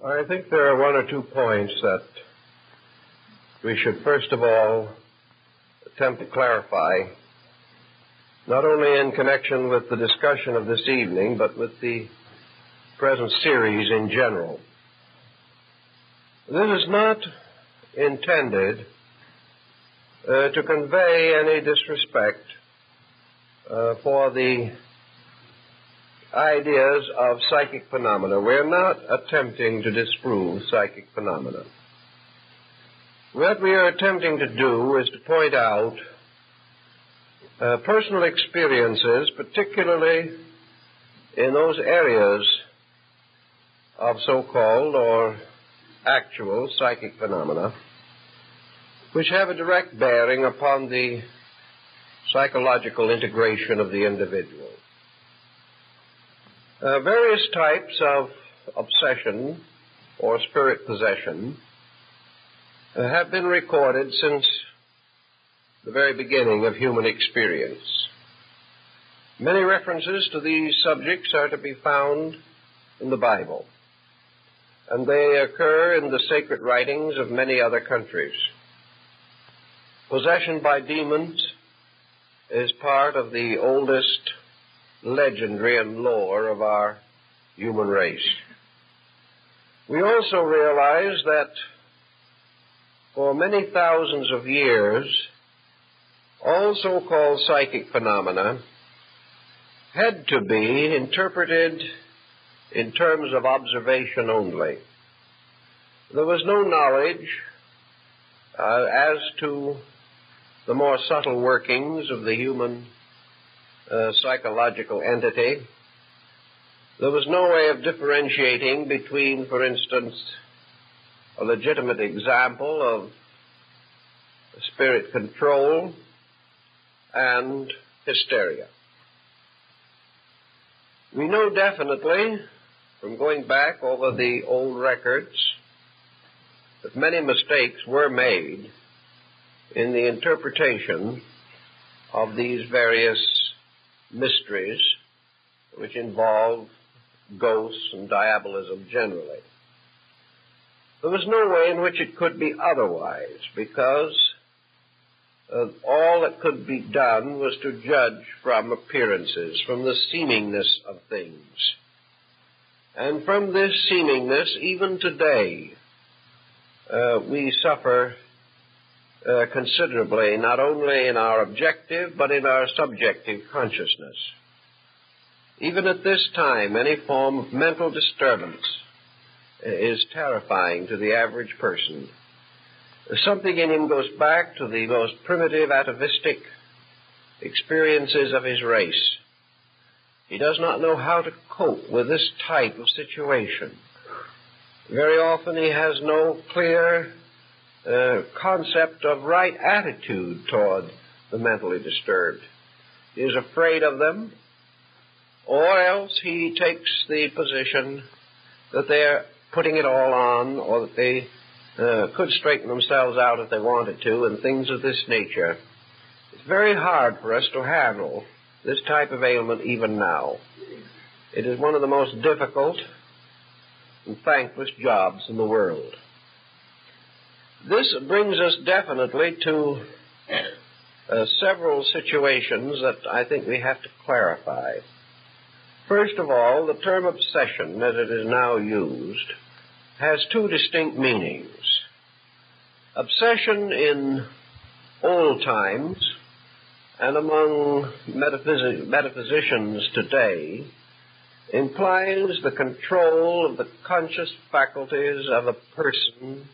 I think there are one or two points that we should first of all attempt to clarify, not only in connection with the discussion of this evening, but with the present series in general. This is not intended to convey any disrespect for the ideas of psychic phenomena. We're not attempting to disprove psychic phenomena. What we are attempting to do is to point out personal experiences, particularly in those areas of so-called or actual psychic phenomena, which have a direct bearing upon the psychological integration of the individual. Various types of obsession or spirit possession have been recorded since the very beginning of human experience. Many references to these subjects are to be found in the Bible, and they occur in the sacred writings of many other countries. Possession by demons is part of the oldest legendary and lore of our human race. We also realize that for many thousands of years, all so-called psychic phenomena had to be interpreted in terms of observation only. There was no knowledge as to the more subtle workings of the human psychological entity. There was no way of differentiating between, for instance, a legitimate example of spirit control and hysteria. We know definitely, from going back over the old records, that many mistakes were made in the interpretation of these various mysteries which involve ghosts and diabolism generally. There was no way in which it could be otherwise, because all that could be done was to judge from appearances, from the seemingness of things. And from this seemingness, even today, we suffer considerably, not only in our objective, but in our subjective consciousness. Even at this time, any form of mental disturbance is terrifying to the average person. Something in him goes back to the most primitive atavistic experiences of his race. He does not know how to cope with this type of situation. Very often he has no clear concept of right attitude toward the mentally disturbed. He is afraid of them, or else he takes the position that they're putting it all on, or that they could straighten themselves out if they wanted to, and things of this nature. It's very hard for us to handle this type of ailment even now. It is one of the most difficult and thankless jobs in the world. This brings us definitely to several situations that I think we have to clarify. First of all, the term obsession, as it is now used, has two distinct meanings. Obsession in old times and among metaphysicians today implies the control of the conscious faculties of a person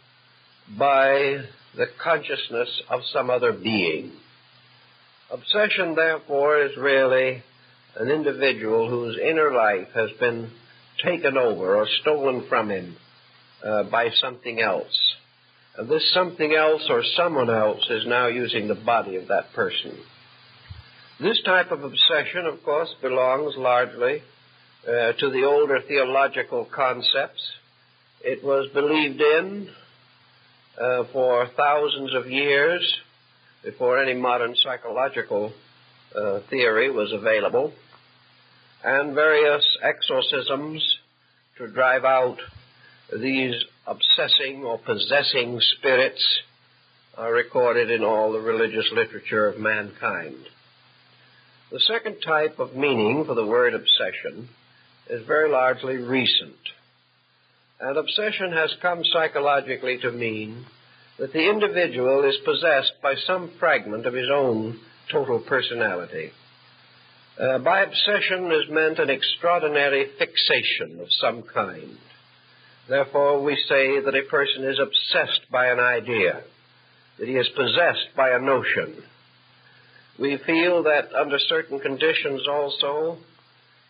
by the consciousness of some other being. Obsession, therefore, is really an individual whose inner life has been taken over or stolen from him by something else. And this something else or someone else is now using the body of that person. This type of obsession, of course, belongs largely to the older theological concepts. It was believed in for thousands of years before any modern psychological theory was available, and various exorcisms to drive out These obsessing or possessing spirits are recorded in all the religious literature of mankind. The second type of meaning for the word obsession is very largely recent. And obsession has come psychologically to mean that the individual is possessed by some fragment of his own total personality. By obsession is meant an extraordinary fixation of some kind. Therefore, we say that a person is obsessed by an idea, that he is possessed by a notion. We feel that under certain conditions also,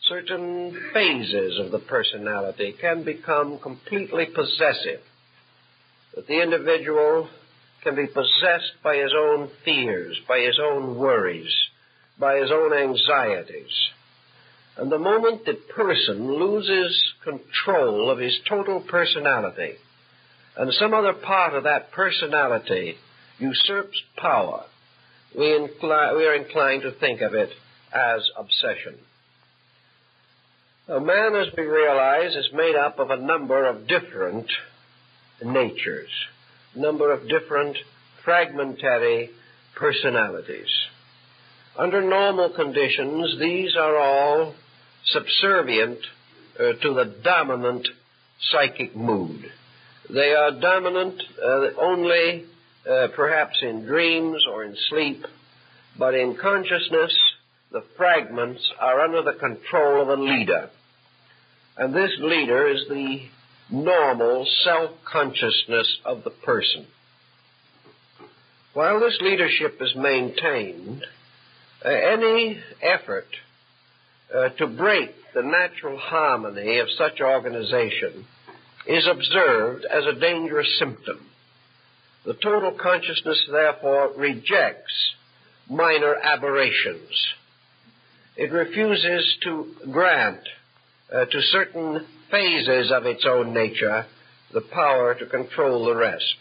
certain phases of the personality can become completely possessive, that the individual can be possessed by his own fears, by his own worries, by his own anxieties. And the moment the person loses control of his total personality, and some other part of that personality usurps power, we are inclined to think of it as obsession. A man, as we realize, is made up of a number of different natures, a number of different fragmentary personalities. Under normal conditions, these are all subservient to the dominant psychic mood. They are dominant only perhaps in dreams or in sleep, but in consciousness, the fragments are under the control of a leader. And this leader is the normal self-consciousness of the person. While this leadership is maintained, any effort to break the natural harmony of such organization is observed as a dangerous symptom. The total consciousness, therefore, rejects minor aberrations. It refuses to grant to certain phases of its own nature the power to control the rest.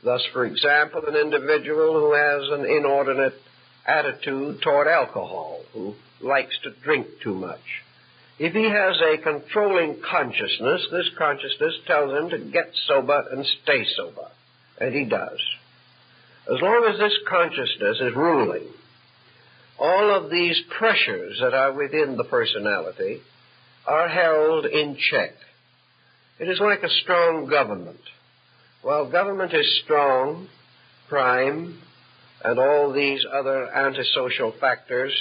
Thus, for example, an individual who has an inordinate attitude toward alcohol, who likes to drink too much, if he has a controlling consciousness, this consciousness tells him to get sober and stay sober, and he does. As long as this consciousness is ruling, all of these pressures that are within the personality are held in check. It is like a strong government. While government is strong, crime and all these other antisocial factors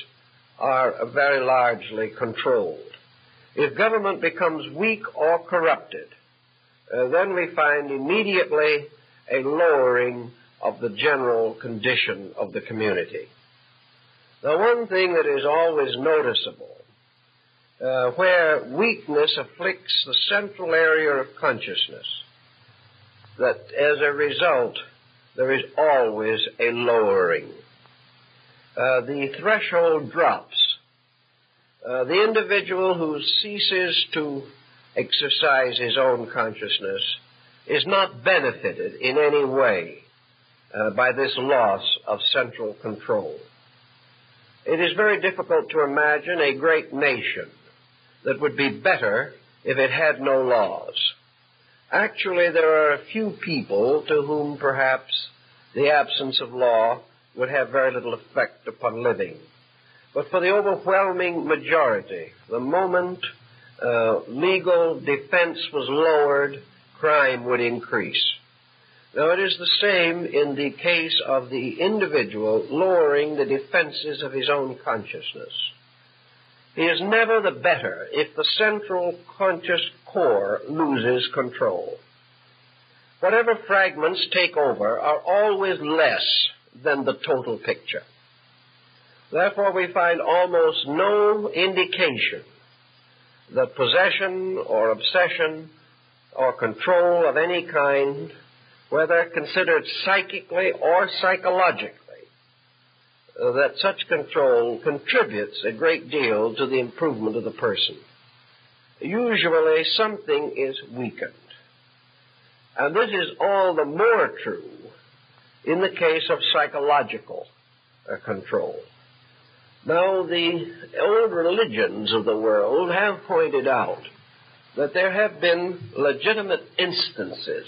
are very largely controlled. If government becomes weak or corrupted, then we find immediately a lowering of the general condition of the community. Now, one thing that is always noticeable, where weakness afflicts the central area of consciousness, that as a result, there is always a lowering. The threshold drops. The individual who ceases to exercise his own consciousness is not benefited in any way by this loss of central control. It is very difficult to imagine a great nation that would be better if it had no laws. Actually, there are a few people to whom perhaps the absence of law would have very little effect upon living. But for the overwhelming majority, the moment legal defense was lowered, crime would increase. Now, it is the same in the case of the individual lowering the defenses of his own consciousness. He is never the better if the central conscious core loses control. Whatever fragments take over are always less than the total picture. Therefore, we find almost no indication that possession or obsession or control of any kind, whether considered psychically or psychologically, that such control contributes a great deal to the improvement of the person. Usually something is weakened. And this is all the more true in the case of psychological control. Now, the old religions of the world have pointed out that there have been legitimate instances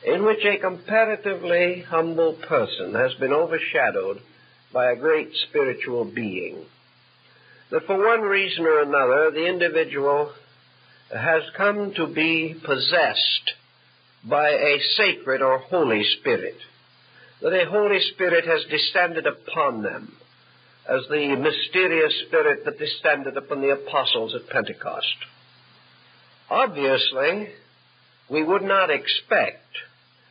in which a comparatively humble person has been overshadowed by a great spiritual being. That for one reason or another, the individual has come to be possessed by a sacred or Holy Spirit. That a Holy Spirit has descended upon them, as the mysterious Spirit that descended upon the apostles at Pentecost. Obviously, we would not expect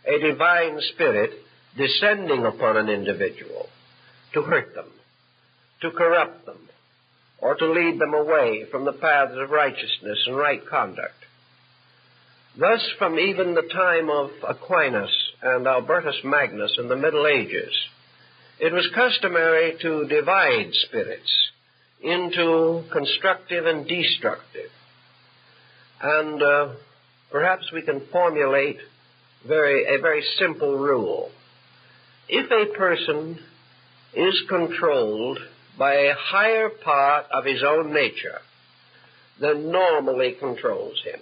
a divine Spirit descending upon an individual to hurt them, to corrupt them, or to lead them away from the paths of righteousness and right conduct. Thus, from even the time of Aquinas and Albertus Magnus in the Middle Ages, it was customary to divide spirits into constructive and destructive. And perhaps we can formulate a very simple rule. If a person is controlled by a higher part of his own nature than normally controls him,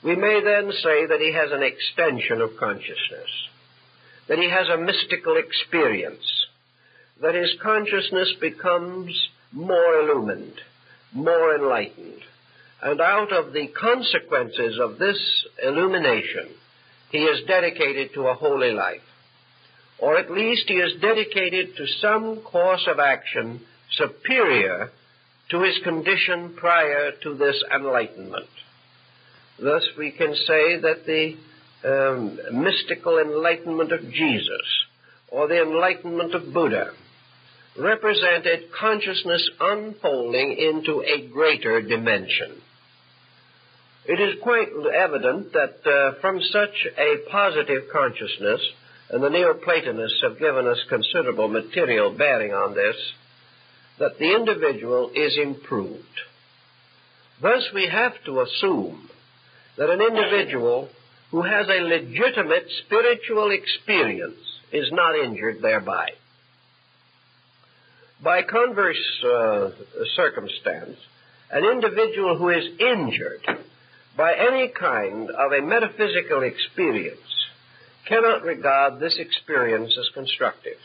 we may then say that he has an extension of consciousness, that he has a mystical experience, that his consciousness becomes more illumined, more enlightened, and out of the consequences of this illumination, he is dedicated to a holy life, or at least he is dedicated to some course of action superior to his condition prior to this enlightenment. Thus, we can say that the mystical enlightenment of Jesus or the enlightenment of Buddha represented consciousness unfolding into a greater dimension. It is quite evident that from such a positive consciousness, and the Neoplatonists have given us considerable material bearing on this, that the individual is improved. Thus, we have to assume that an individual who has a legitimate spiritual experience is not injured thereby. By converse circumstance, an individual who is injured by any kind of a metaphysical experience cannot regard this experience as constructive.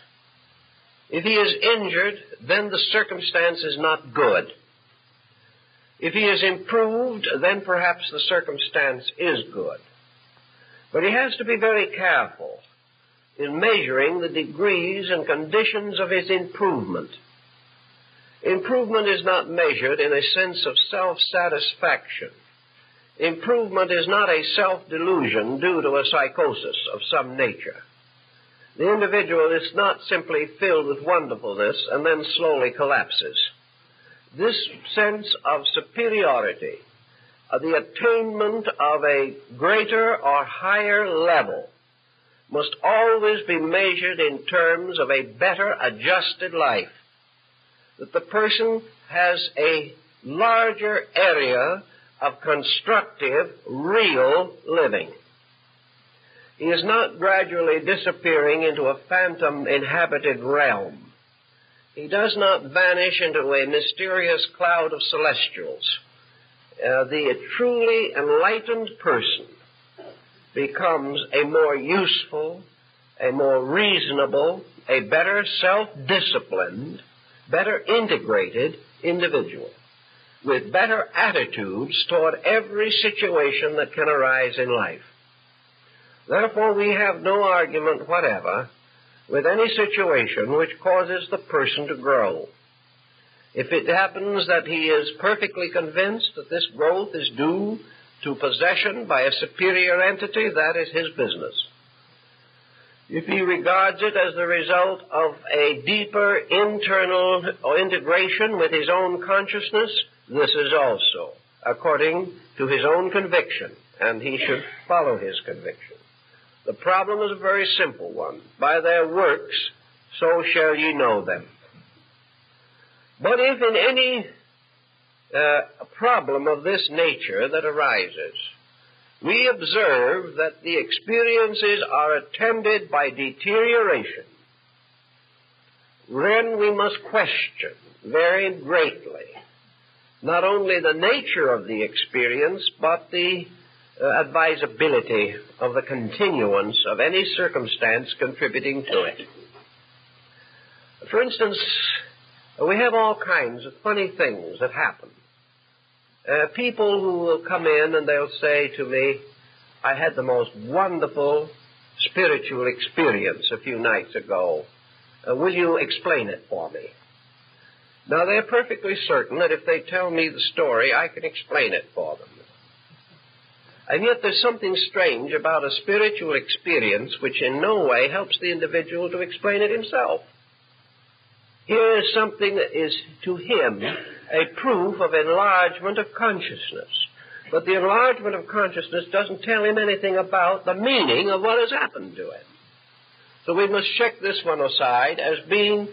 If he is injured, then the circumstance is not good. If he is improved, then perhaps the circumstance is good. But he has to be very careful in measuring the degrees and conditions of his improvement. Improvement is not measured in a sense of self-satisfaction. Improvement is not a self-delusion due to a psychosis of some nature. The individual is not simply filled with wonderfulness and then slowly collapses. This sense of superiority, of the attainment of a greater or higher level, must always be measured in terms of a better adjusted life. That the person has a larger area of constructive, real living. He is not gradually disappearing into a phantom inhabited realm. He does not vanish into a mysterious cloud of celestials. The truly enlightened person becomes a more useful, a more reasonable, a better self-disciplined, better integrated individual, with better attitudes toward every situation that can arise in life. Therefore, we have no argument whatever with any situation which causes the person to grow. If it happens that he is perfectly convinced that this growth is due to possession by a superior entity, that is his business. If he regards it as the result of a deeper internal integration with his own consciousness, this is also according to his own conviction, and he should follow his conviction. The problem is a very simple one. By their works, so shall ye know them. But if in any problem of this nature that arises, we observe that the experiences are attended by deterioration, then we must question very greatly not only the nature of the experience, but the advisability of the continuance of any circumstance contributing to it. For instance, we have all kinds of funny things that happen. People who will come in and they'll say to me, I had the most wonderful spiritual experience a few nights ago. Will you explain it for me? Now, they're perfectly certain that if they tell me the story, I can explain it for them. And yet there's something strange about a spiritual experience which in no way helps the individual to explain it himself. Here is something that is, to him, a proof of enlargement of consciousness. But the enlargement of consciousness doesn't tell him anything about the meaning of what has happened to him. So we must check this one aside as being,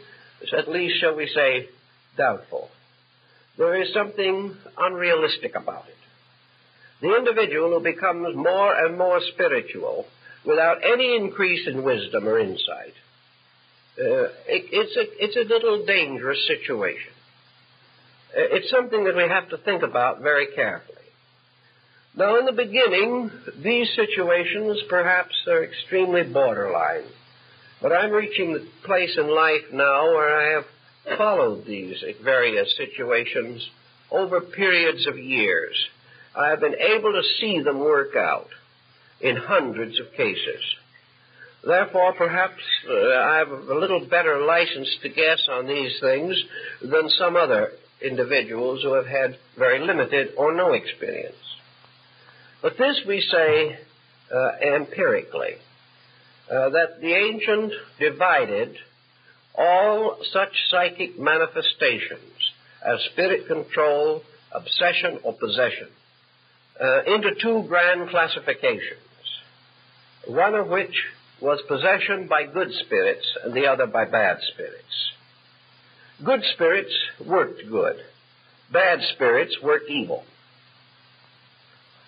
at least, shall we say, doubtful. There is something unrealistic about it. The individual who becomes more and more spiritual without any increase in wisdom or insight, it's a little dangerous situation. It's something that we have to think about very carefully. Now, in the beginning, these situations perhaps are extremely borderline. But I'm reaching the place in life now where I have followed these various situations over periods of years. I have been able to see them work out in hundreds of cases. Therefore, perhaps I have a little better license to guess on these things than some other individuals who have had very limited or no experience. But this we say empirically, that the ancient divided all such psychic manifestations as spirit control, obsession, or possession into two grand classifications, one of which was possession by good spirits and the other by bad spirits. Good spirits worked good. Bad spirits worked evil.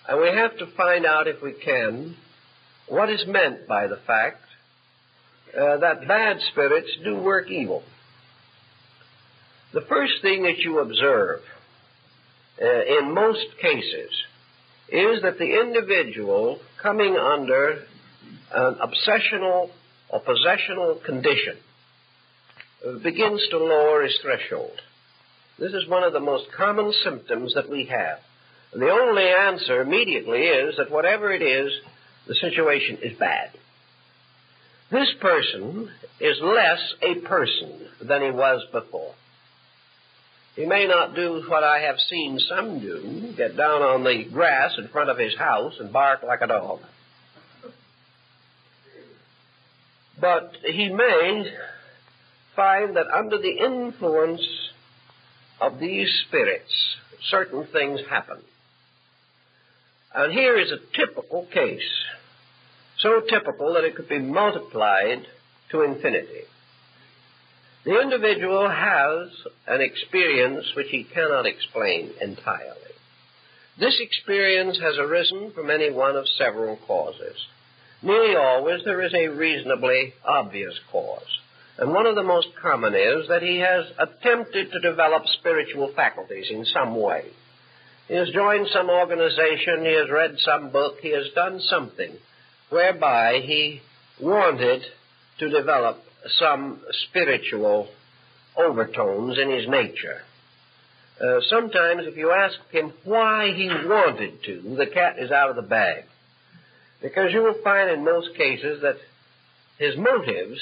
And we have to find out, if we can, what is meant by the fact that bad spirits do work evil. The first thing that you observe in most cases is that the individual coming under an obsessional or possessional condition begins to lower his threshold. This is one of the most common symptoms that we have. And the only answer immediately is that whatever it is, the situation is bad. This person is less a person than he was before. He may not do what I have seen some do, get down on the grass in front of his house and bark like a dog. But he may find that under the influence of these spirits, certain things happen. And here is a typical case, so typical that it could be multiplied to infinity. The individual has an experience which he cannot explain entirely. This experience has arisen from any one of several causes. Nearly always there is a reasonably obvious cause. And one of the most common is that he has attempted to develop spiritual faculties in some way. He has joined some organization, he has read some book, he has done something whereby he wanted to develop some spiritual overtones in his nature. Sometimes if you ask him why he wanted to, the cat is out of the bag. Because you will find in most cases that his motives,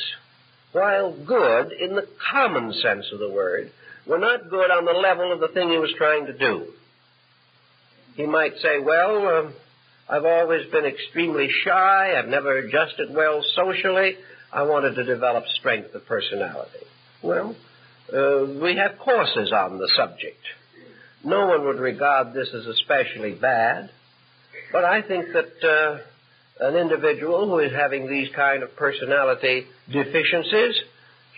while good in the common sense of the word, were not good on the level of the thing he was trying to do. He might say, well, I've always been extremely shy, I've never adjusted well socially, I wanted to develop strength of personality. Well, we have courses on the subject. No one would regard this as especially bad, but I think that an individual who is having these kind of personality deficiencies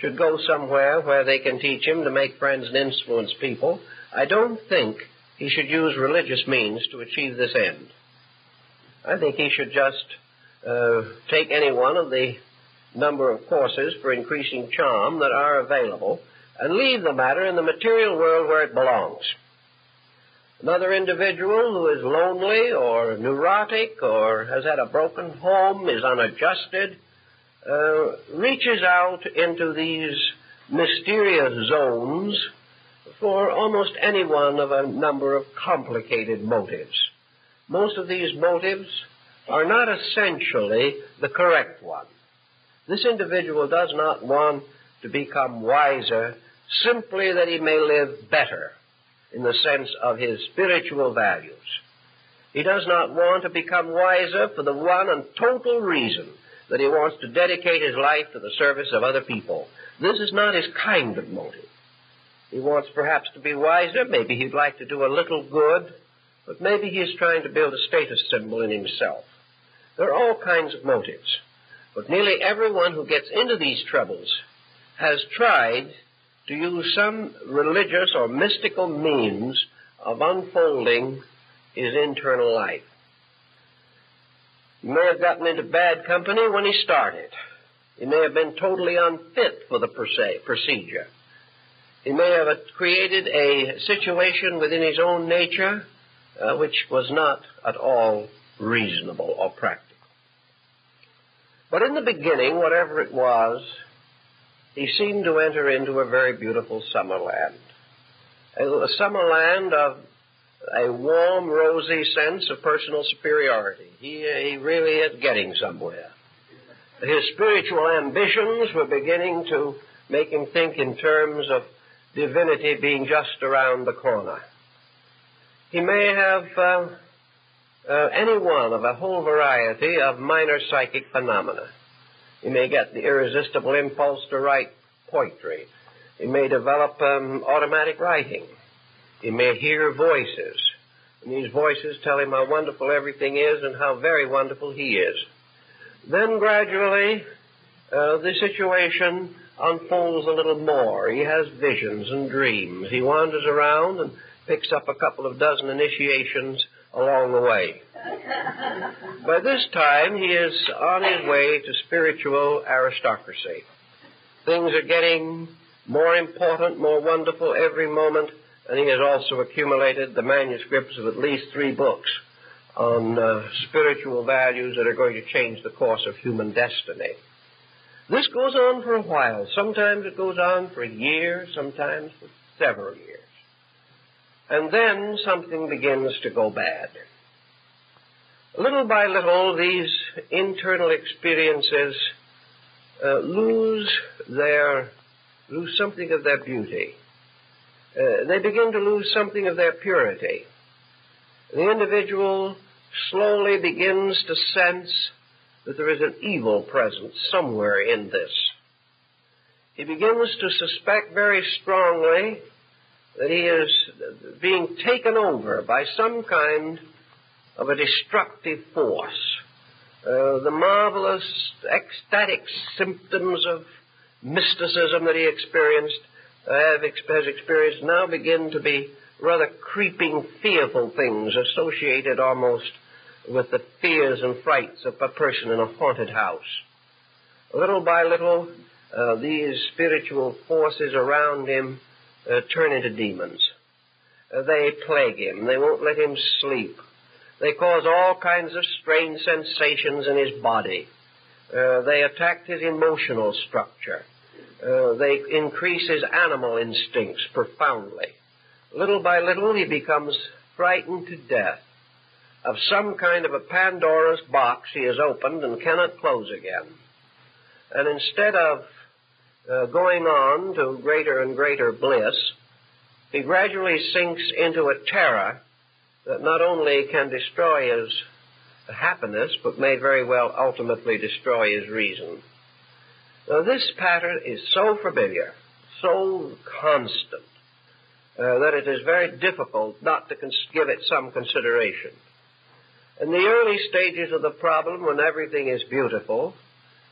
should go somewhere where they can teach him to make friends and influence people. I don't think he should use religious means to achieve this end. I think he should just take any one of the number of courses for increasing charm that are available and leave the matter in the material world where it belongs. Another individual who is lonely or neurotic or has had a broken home, is unadjusted, reaches out into these mysterious zones for almost any one of a number of complicated motives. Most of these motives are not essentially the correct one. This individual does not want to become wiser simply that he may live better in the sense of his spiritual values. He does not want to become wiser for the one and total reason that he wants to dedicate his life to the service of other people. This is not his kind of motive. He wants perhaps to be wiser. Maybe he'd like to do a little good, but maybe he's trying to build a status symbol in himself. There are all kinds of motives. But nearly everyone who gets into these troubles has tried to use some religious or mystical means of unfolding his internal life. He may have gotten into bad company when he started. He may have been totally unfit for the procedure. He may have created a situation within his own nature which was not at all reasonable or practical. But in the beginning, whatever it was, he seemed to enter into a very beautiful summer land. A summer land of a warm, rosy sense of personal superiority. He really is getting somewhere. His spiritual ambitions were beginning to make him think in terms of divinity being just around the corner. He may have any one of a whole variety of minor psychic phenomena. He may get the irresistible impulse to write poetry. He may develop automatic writing. He may hear voices. And these voices tell him how wonderful everything is and how very wonderful he is. Then gradually, the situation unfolds a little more. He has visions and dreams. He wanders around and picks up a couple of dozen initiations along the way. By this time, he is on his way to spiritual aristocracy. Things are getting more important, more wonderful every moment, and he has also accumulated the manuscripts of at least 3 books on spiritual values that are going to change the course of human destiny. This goes on for a while. Sometimes it goes on for a year, sometimes for several years. And then something begins to go bad. Little by little, these internal experiences lose something of their beauty. They begin to lose something of their purity. The individual slowly begins to sense that there is an evil presence somewhere in this. He begins to suspect very strongly that he is being taken over by some kind of a destructive force. The marvelous ecstatic symptoms of mysticism that he has experienced now begin to be rather creeping, fearful things associated almost with the fears and frights of a person in a haunted house. Little by little, these spiritual forces around him turn into demons. They plague him. They won't let him sleep. They cause all kinds of strange sensations in his body. They attack his emotional structure. They increase his animal instincts profoundly. Little by little, he becomes frightened to death of some kind of a Pandora's box he has opened and cannot close again. And instead of going on to greater and greater bliss, he gradually sinks into a terror that not only can destroy his happiness, but may very well ultimately destroy his reason. Now, this pattern is so familiar, so constant, that it is very difficult not to give it some consideration. In the early stages of the problem, when everything is beautiful,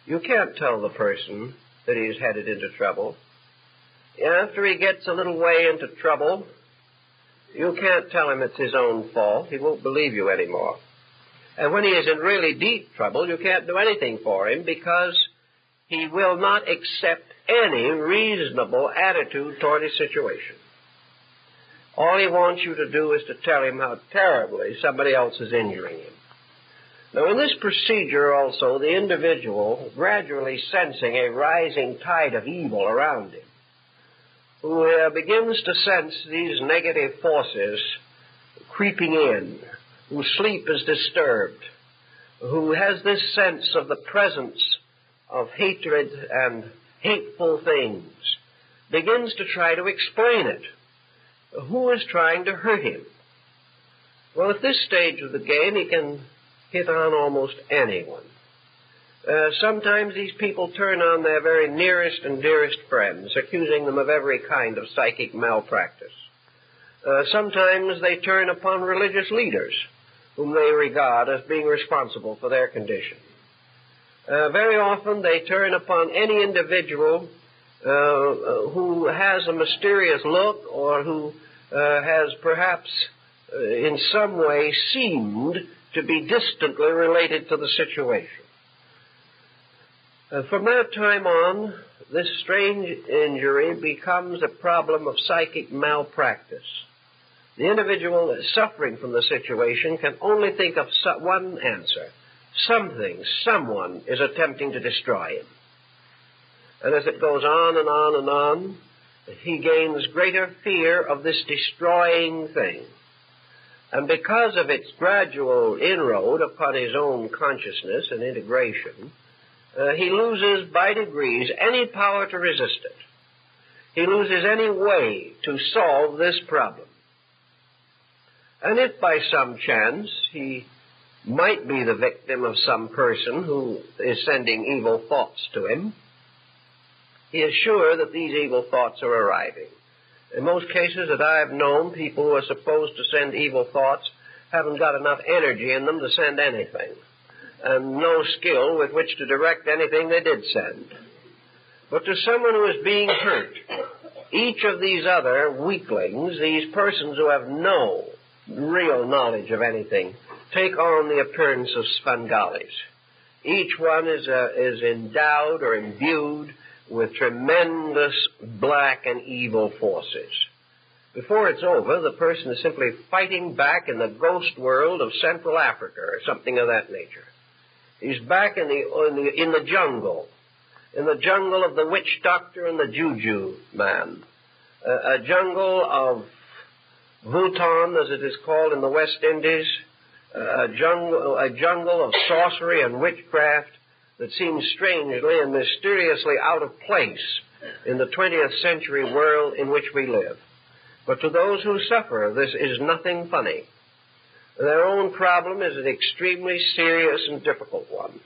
you can't tell the person that he's headed into trouble. After he gets a little way into trouble, you can't tell him it's his own fault. He won't believe you anymore. And when he is in really deep trouble, you can't do anything for him because he will not accept any reasonable attitude toward his situation. All he wants you to do is to tell him how terribly somebody else is injuring him. Now, in this procedure also, the individual, gradually sensing a rising tide of evil around him, who begins to sense these negative forces creeping in, whose sleep is disturbed, who has this sense of the presence of hatred and hateful things, begins to try to explain it. Who is trying to hurt him? Well, at this stage of the game, he can hit on almost anyone. Sometimes these people turn on their very nearest and dearest friends, accusing them of every kind of psychic malpractice. Sometimes they turn upon religious leaders, whom they regard as being responsible for their condition. Very often they turn upon any individual who has a mysterious look or who has perhaps in some way seemed to be distantly related to the situation. From that time on, this strange injury becomes a problem of psychic malpractice. The individual suffering from the situation can only think of one answer. Someone is attempting to destroy him. And as it goes on and on and on, he gains greater fear of this destroying thing. And because of its gradual inroad upon his own consciousness and integration, he loses by degrees any power to resist it. He loses any way to solve this problem. And if by some chance he might be the victim of some person who is sending evil thoughts to him, he is sure that these evil thoughts are arriving. In most cases that I have known, people who are supposed to send evil thoughts haven't got enough energy in them to send anything, and no skill with which to direct anything they did send. But to someone who is being hurt, each of these other weaklings, these persons who have no real knowledge of anything, take on the appearance of Svengalis. Each one is endowed or imbued with tremendous black and evil forces. Before it's over, the person is simply fighting back in the ghost world of Central Africa or something of that nature. He's back in the jungle of the witch doctor and the juju man, a jungle of Bhutan, as it is called in the West Indies, a jungle of sorcery and witchcraft that seems strangely and mysteriously out of place in the 20th century world in which we live. But to those who suffer, this is nothing funny. Their own problem is an extremely serious and difficult one.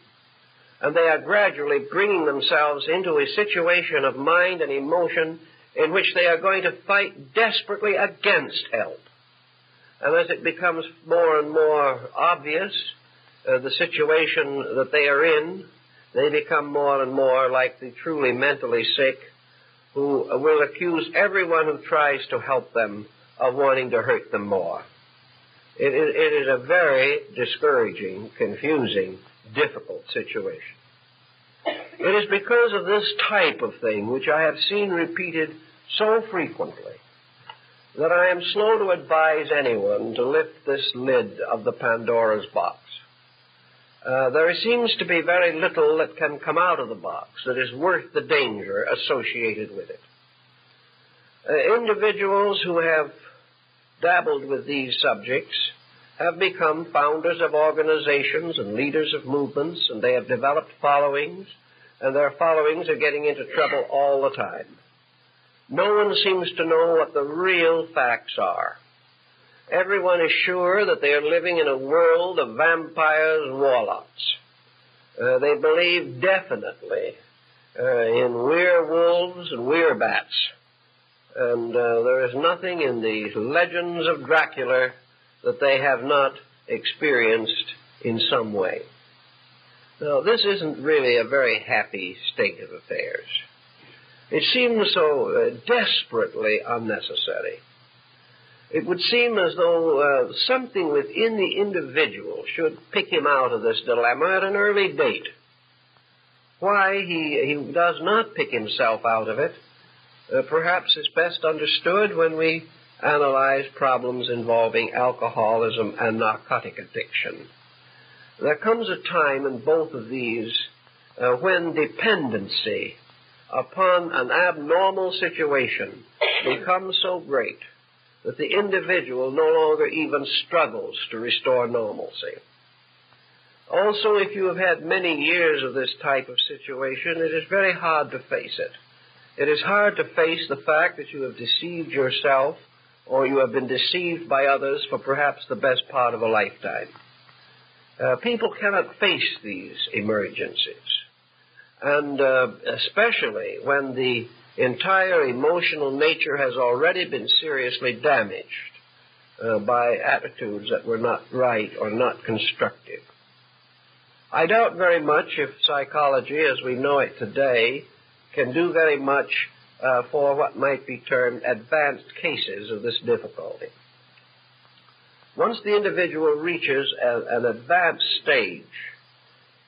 And they are gradually bringing themselves into a situation of mind and emotion in which they are going to fight desperately against help. And as it becomes more and more obvious, the situation that they are in, they become more and more like the truly mentally sick, who will accuse everyone who tries to help them of wanting to hurt them more. It is a very discouraging, confusing, difficult situation. It is because of this type of thing, which I have seen repeated so frequently, that I am slow to advise anyone to lift this lid of the Pandora's box. There seems to be very little that can come out of the box that is worth the danger associated with it. Individuals who have dabbled with these subjects have become founders of organizations and leaders of movements, and they have developed followings, and their followings are getting into trouble all the time. No one seems to know what the real facts are. Everyone is sure that they are living in a world of vampires and warlocks. They believe definitely in werewolves and werebats. And there is nothing in these legends of Dracula that they have not experienced in some way. Now, this isn't really a very happy state of affairs. It seems so desperately unnecessary. It would seem as though something within the individual should pick him out of this dilemma at an early date. Why he does not pick himself out of it, perhaps is best understood when we analyze problems involving alcoholism and narcotic addiction. There comes a time in both of these when dependency upon an abnormal situation becomes so great that the individual no longer even struggles to restore normalcy. Also, if you have had many years of this type of situation, it is very hard to face it. It is hard to face the fact that you have deceived yourself or you have been deceived by others for perhaps the best part of a lifetime. People cannot face these emergencies. And especially when the entire emotional nature has already been seriously damaged by attitudes that were not right or not constructive. I doubt very much if psychology, as we know it today, can do very much for what might be termed advanced cases of this difficulty. Once the individual reaches an advanced stage,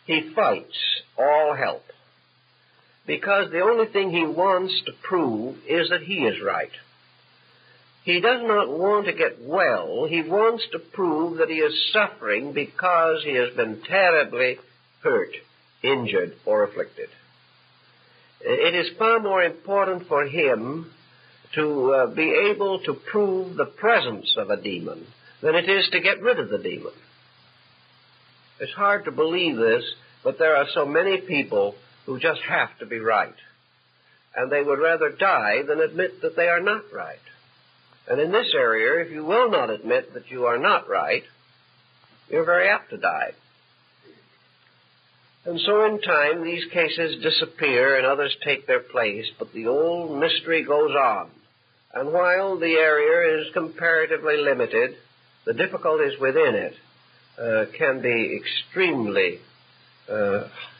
he fights all help, because the only thing he wants to prove is that he is right. He does not want to get well. He wants to prove that he is suffering because he has been terribly hurt, injured, or afflicted. It is far more important for him to be able to prove the presence of a demon than it is to get rid of the demon. It's hard to believe this, but there are so many people who just have to be right. And they would rather die than admit that they are not right. And in this area, if you will not admit that you are not right, you're very apt to die. And so in time, these cases disappear and others take their place, but the old mystery goes on. And while the area is comparatively limited, the difficulties within it can be extremely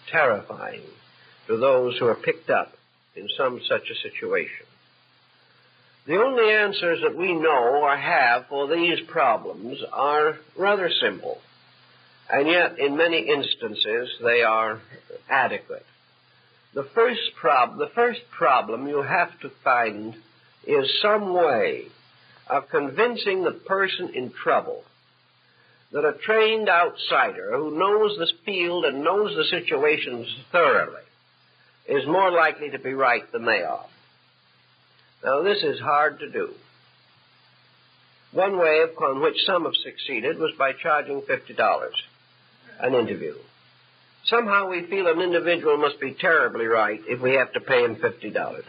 terrifying to those who are picked up in some such a situation. The only answers that we know or have for these problems are rather simple, and yet in many instances they are adequate. The first problem you have to find is some way of convincing the person in trouble that a trained outsider who knows this field and knows the situations thoroughly is more likely to be right than they are. Now, this is hard to do. One way upon which some have succeeded was by charging $50 an interview. Somehow we feel an individual must be terribly right if we have to pay him $50.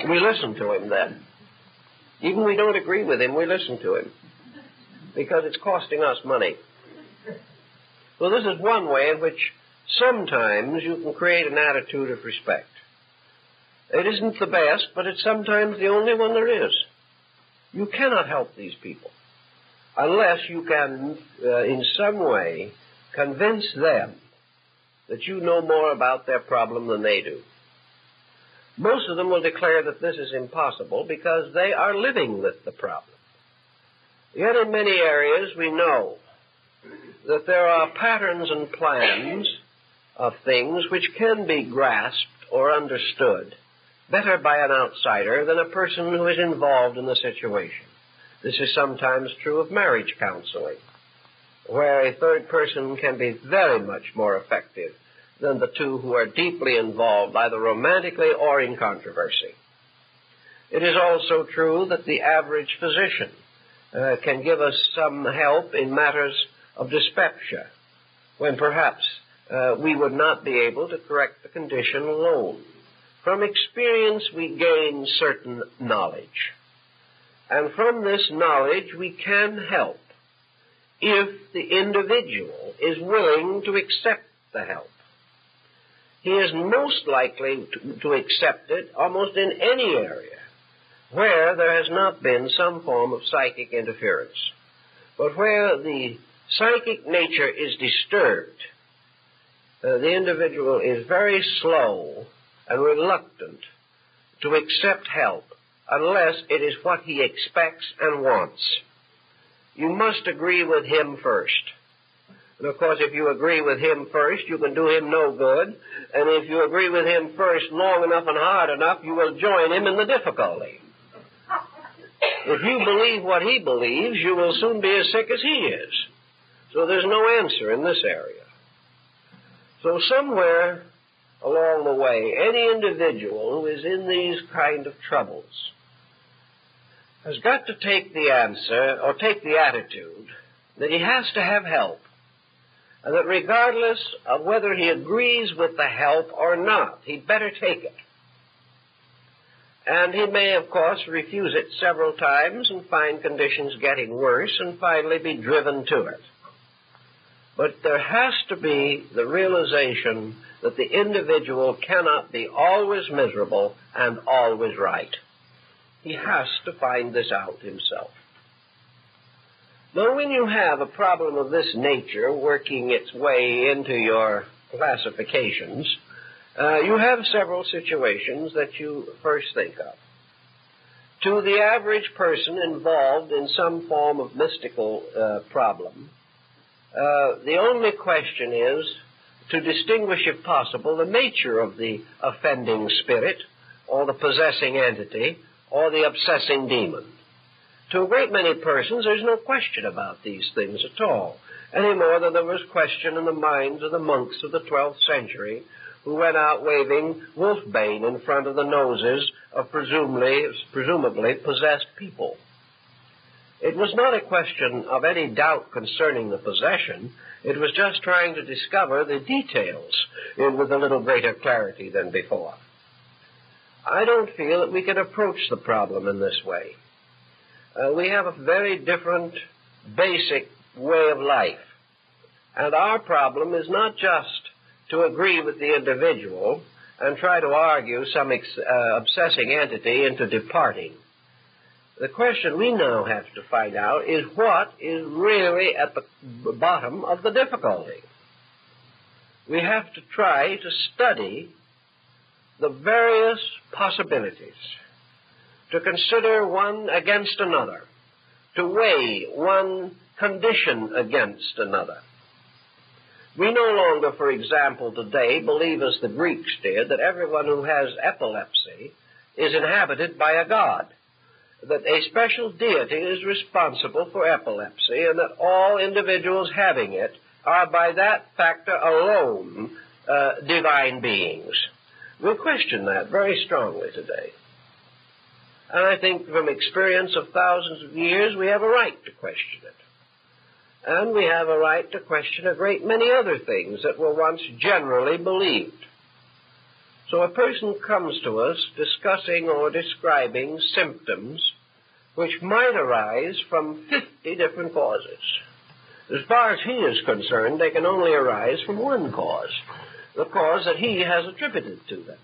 We listen to him then. Even if we don't agree with him, we listen to him, because it's costing us money. Well, this is one way in which sometimes you can create an attitude of respect. It isn't the best, but it's sometimes the only one there is. You cannot help these people unless you can, in some way, convince them that you know more about their problem than they do. Most of them will declare that this is impossible because they are living with the problem. Yet in many areas we know that there are patterns and plans of things which can be grasped or understood better by an outsider than a person who is involved in the situation. This is sometimes true of marriage counseling, where a third person can be very much more effective than the two who are deeply involved, either romantically or in controversy. It is also true that the average physician can give us some help in matters of dyspepsia, when perhaps we would not be able to correct the condition alone. From experience, we gain certain knowledge. And from this knowledge, we can help if the individual is willing to accept the help. He is most likely to accept it almost in any area where there has not been some form of psychic interference. But where the psychic nature is disturbed, the individual is very slow and reluctant to accept help unless it is what he expects and wants. You must agree with him first. And of course, if you agree with him first, you can do him no good. And if you agree with him first long enough and hard enough, you will join him in the difficulty. If you believe what he believes, you will soon be as sick as he is. So there's no answer in this area. So somewhere along the way, any individual who is in these kind of troubles has got to take the answer, or take the attitude, that he has to have help. And that regardless of whether he agrees with the help or not, he'd better take it. And he may, of course, refuse it several times and find conditions getting worse and finally be driven to it. But there has to be the realization that the individual cannot be always miserable and always right. He has to find this out himself. Now, when you have a problem of this nature working its way into your classifications, you have several situations that you first think of. To the average person involved in some form of mystical problem, the only question is to distinguish, if possible, the nature of the offending spirit, or the possessing entity, or the obsessing demon. To a great many persons, there's no question about these things at all, any more than there was question in the minds of the monks of the 12th century who went out waving wolfbane in front of the noses of presumably possessed people. It was not a question of any doubt concerning the possession. It was just trying to discover the details with a little greater clarity than before. I don't feel that we can approach the problem in this way. We have a very different basic way of life. And our problem is not just to agree with the individual and try to argue some obsessing entity into departing. The question we now have to find out is what is really at the bottom of the difficulty. We have to try to study the various possibilities, to consider one against another, to weigh one condition against another. We no longer, for example, today believe, as the Greeks did, that everyone who has epilepsy is inhabited by a god, that a special deity is responsible for epilepsy, and that all individuals having it are by that factor alone divine beings. We question that very strongly today. And I think from experience of thousands of years, we have a right to question it. And we have a right to question a great many other things that were once generally believed. So a person comes to us discussing or describing symptoms which might arise from 50 different causes. As far as he is concerned, they can only arise from one cause, the cause that he has attributed to them.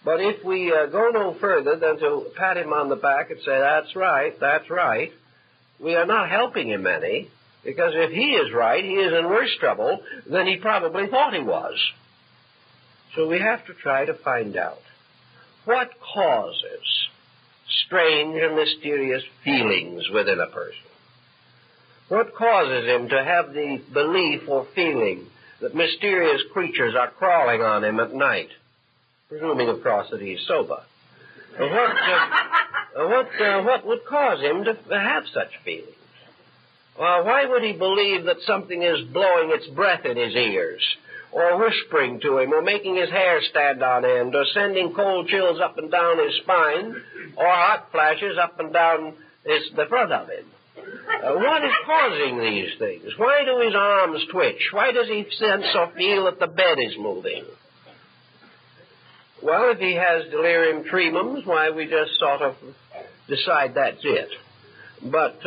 But if we go no further than to pat him on the back and say, that's right, we are not helping him any, because if he is right, he is in worse trouble than he probably thought he was. So we have to try to find out what causes strange and mysterious feelings within a person. What causes him to have the belief or feeling that mysterious creatures are crawling on him at night, presuming, of course, that he's sober? What would cause him to have such feelings? Well, why would he believe that something is blowing its breath in his ears, or whispering to him, or making his hair stand on end, or sending cold chills up and down his spine, or hot flashes up and down the front of him? What is causing these things? Why do his arms twitch? Why does he sense or feel that the bed is moving? Well, if he has delirium tremens, why, we just sort of decide that's it. But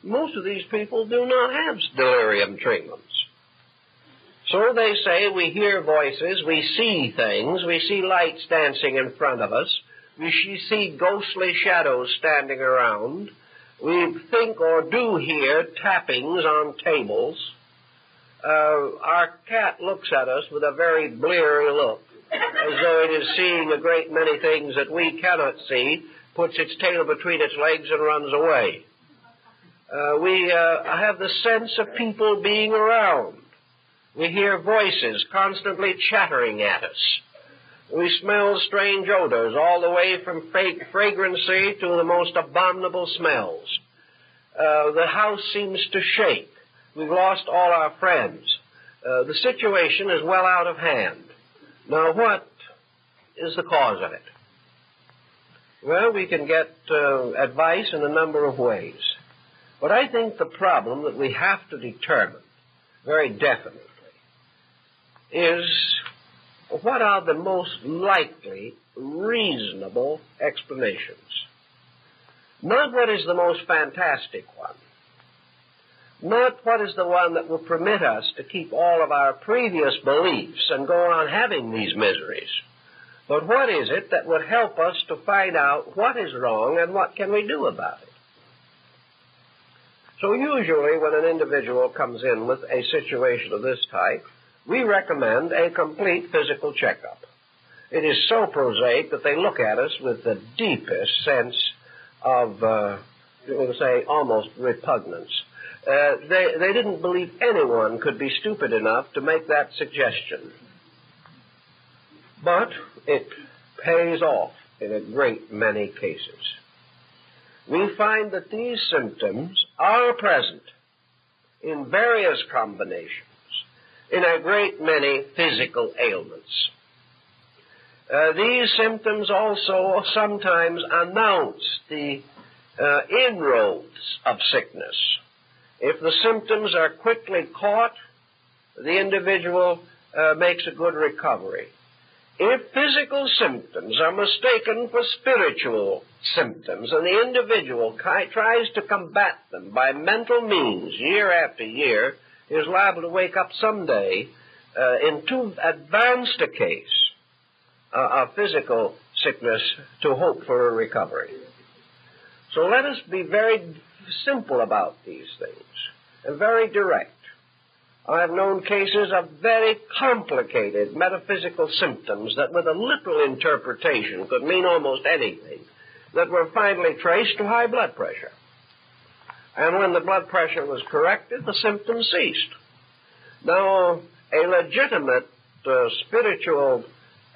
most of these people do not have delirium tremens. So they say we hear voices, we see things, we see lights dancing in front of us, we see ghostly shadows standing around, we think or do hear tappings on tables. Our cat looks at us with a very bleary look, as though it is seeing a great many things that we cannot see, puts its tail between its legs and runs away. We have the sense of people being around. We hear voices constantly chattering at us. We smell strange odors all the way from fragrancy to the most abominable smells. The house seems to shake. We've lost all our friends. The situation is well out of hand. Now, what is the cause of it? Well, we can get advice in a number of ways. But I think the problem that we have to determine very definitely is what are the most likely, reasonable explanations. Not what is the most fantastic one. Not what is the one that will permit us to keep all of our previous beliefs and go on having these miseries. But what is it that would help us to find out what is wrong and what can we do about it? So usually when an individual comes in with a situation of this type, we recommend a complete physical checkup. It is so prosaic that they look at us with the deepest sense of, we'll say, almost repugnance. They didn't believe anyone could be stupid enough to make that suggestion. But it pays off in a great many cases. We find that these symptoms are present in various combinations in a great many physical ailments. These symptoms also sometimes announce the inroads of sickness. If the symptoms are quickly caught, the individual makes a good recovery. If physical symptoms are mistaken for spiritual symptoms and the individual tries to combat them by mental means year after year, he is liable to wake up someday in too advanced a case of physical sickness to hope for a recovery. So let us be very simple about these things and very direct. I have known cases of very complicated metaphysical symptoms that with a little interpretation could mean almost anything, that were finally traced to high blood pressure. And when the blood pressure was corrected, the symptoms ceased. Now, a legitimate spiritual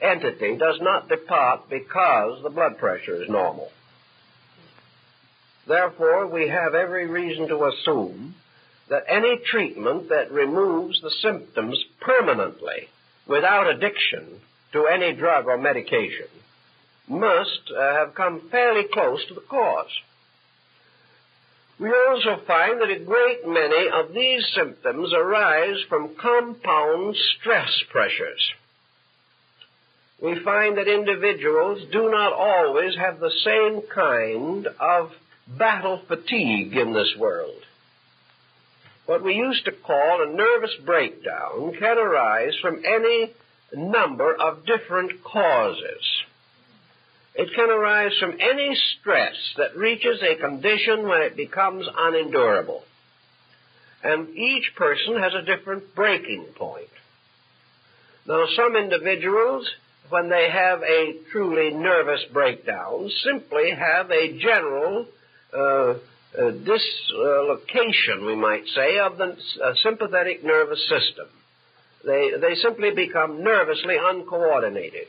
entity does not depart because the blood pressure is normal. Therefore, we have every reason to assume that any treatment that removes the symptoms permanently without addiction to any drug or medication must have come fairly close to the cause. We also find that a great many of these symptoms arise from compound stress pressures. We find that individuals do not always have the same kind of battle fatigue in this world. What we used to call a nervous breakdown can arise from any number of different causes. It can arise from any stress that reaches a condition when it becomes unendurable. And each person has a different breaking point. Now, some individuals, when they have a truly nervous breakdown, simply have a general dislocation, we might say, of the sympathetic nervous system. They simply become nervously uncoordinated.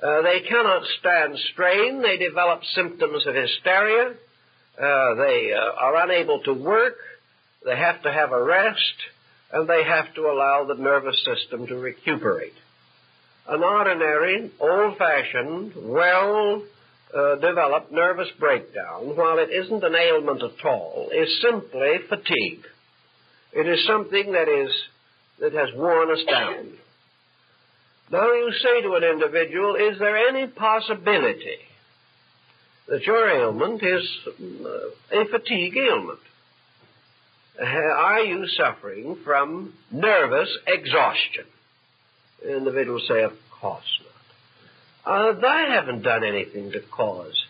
They cannot stand strain. They develop symptoms of hysteria. They are unable to work. They have to have a rest, and they have to allow the nervous system to recuperate. An ordinary, old-fashioned, well-developed nervous breakdown, while it isn't an ailment at all, is simply fatigue. It is something that has worn us down. Now you say to an individual, is there any possibility that your ailment is a fatigue ailment? Are you suffering from nervous exhaustion? The individual will say, of course not. I haven't done anything to cause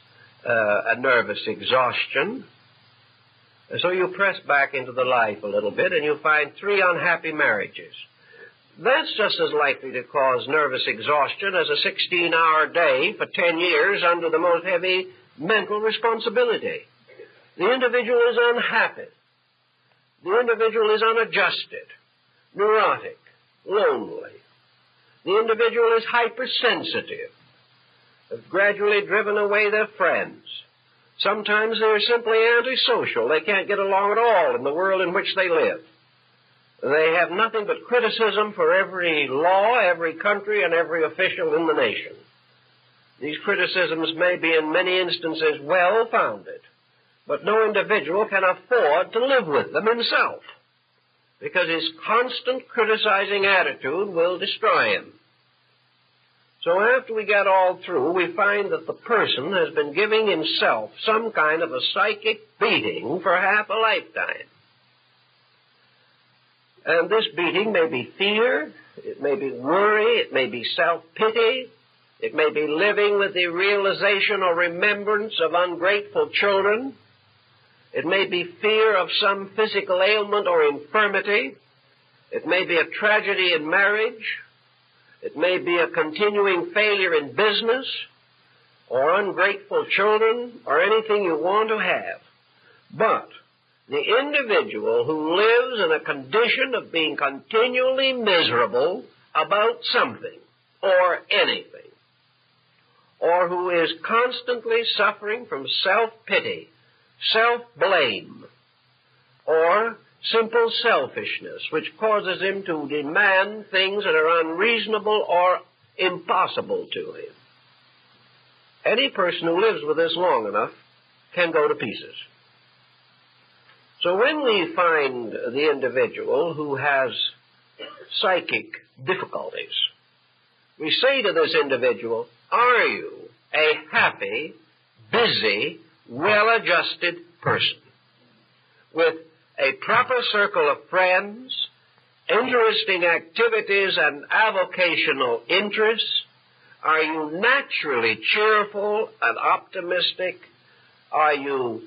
a nervous exhaustion. So you press back into the life a little bit and you find 3 unhappy marriages. That's just as likely to cause nervous exhaustion as a 16-hour day for 10 years under the most heavy mental responsibility. The individual is unhappy. The individual is unadjusted, neurotic, lonely. The individual is hypersensitive. They've gradually driven away their friends. Sometimes they're simply antisocial. They can't get along at all in the world in which they live. They have nothing but criticism for every law, every country, and every official in the nation. These criticisms may be in many instances well-founded, but no individual can afford to live with them himself, because his constant criticizing attitude will destroy him. So after we get all through, we find that the person has been giving himself some kind of a psychic beating for half a lifetime. And this beating may be fear, it may be worry, it may be self-pity, it may be living with the realization or remembrance of ungrateful children, it may be fear of some physical ailment or infirmity, it may be a tragedy in marriage, it may be a continuing failure in business, or ungrateful children, or anything you want to have. But the individual who lives in a condition of being continually miserable about something or anything, or who is constantly suffering from self-pity, self-blame, or simple selfishness, which causes him to demand things that are unreasonable or impossible to him. Any person who lives with this long enough can go to pieces. So when we find the individual who has psychic difficulties, we say to this individual, are you a happy, busy, well-adjusted person with a proper circle of friends, interesting activities and avocational interests? Are you naturally cheerful and optimistic? Are you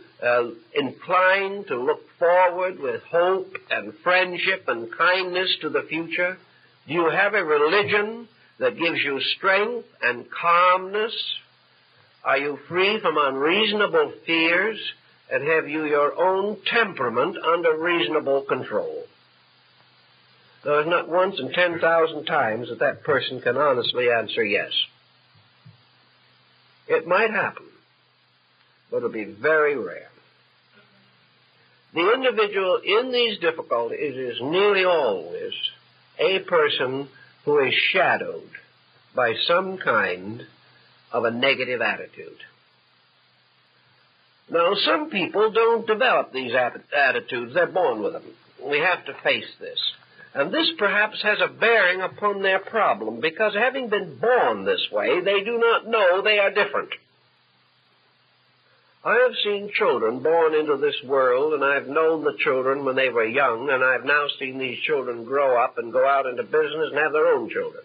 inclined to look forward with hope and friendship and kindness to the future? Do you have a religion that gives you strength and calmness? Are you free from unreasonable fears? And have you your own temperament under reasonable control? There's not once in 10,000 times that person can honestly answer yes. It might happen, but it'll be very rare. The individual in these difficulties is nearly always a person who is shadowed by some kind of a negative attitude. Now, some people don't develop these attitudes. They're born with them. We have to face this. And this perhaps has a bearing upon their problem, because having been born this way, they do not know they are different. I have seen children born into this world, and I've known the children when they were young, and I've now seen these children grow up and go out into business and have their own children.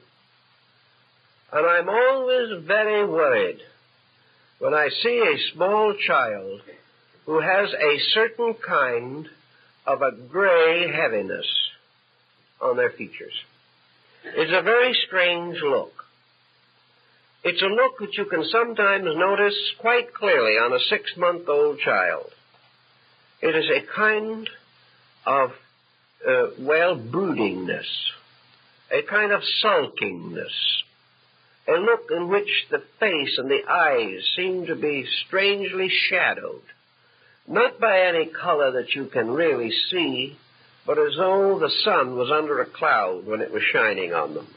And I'm always very worried when I see a small child who has a certain kind of a gray heaviness on their features. It's a very strange look. It's a look that you can sometimes notice quite clearly on a 6-month-old child. It is a kind of, broodingness, a kind of sulkingness, a look in which the face and the eyes seem to be strangely shadowed, not by any color that you can really see, but as though the sun was under a cloud when it was shining on them.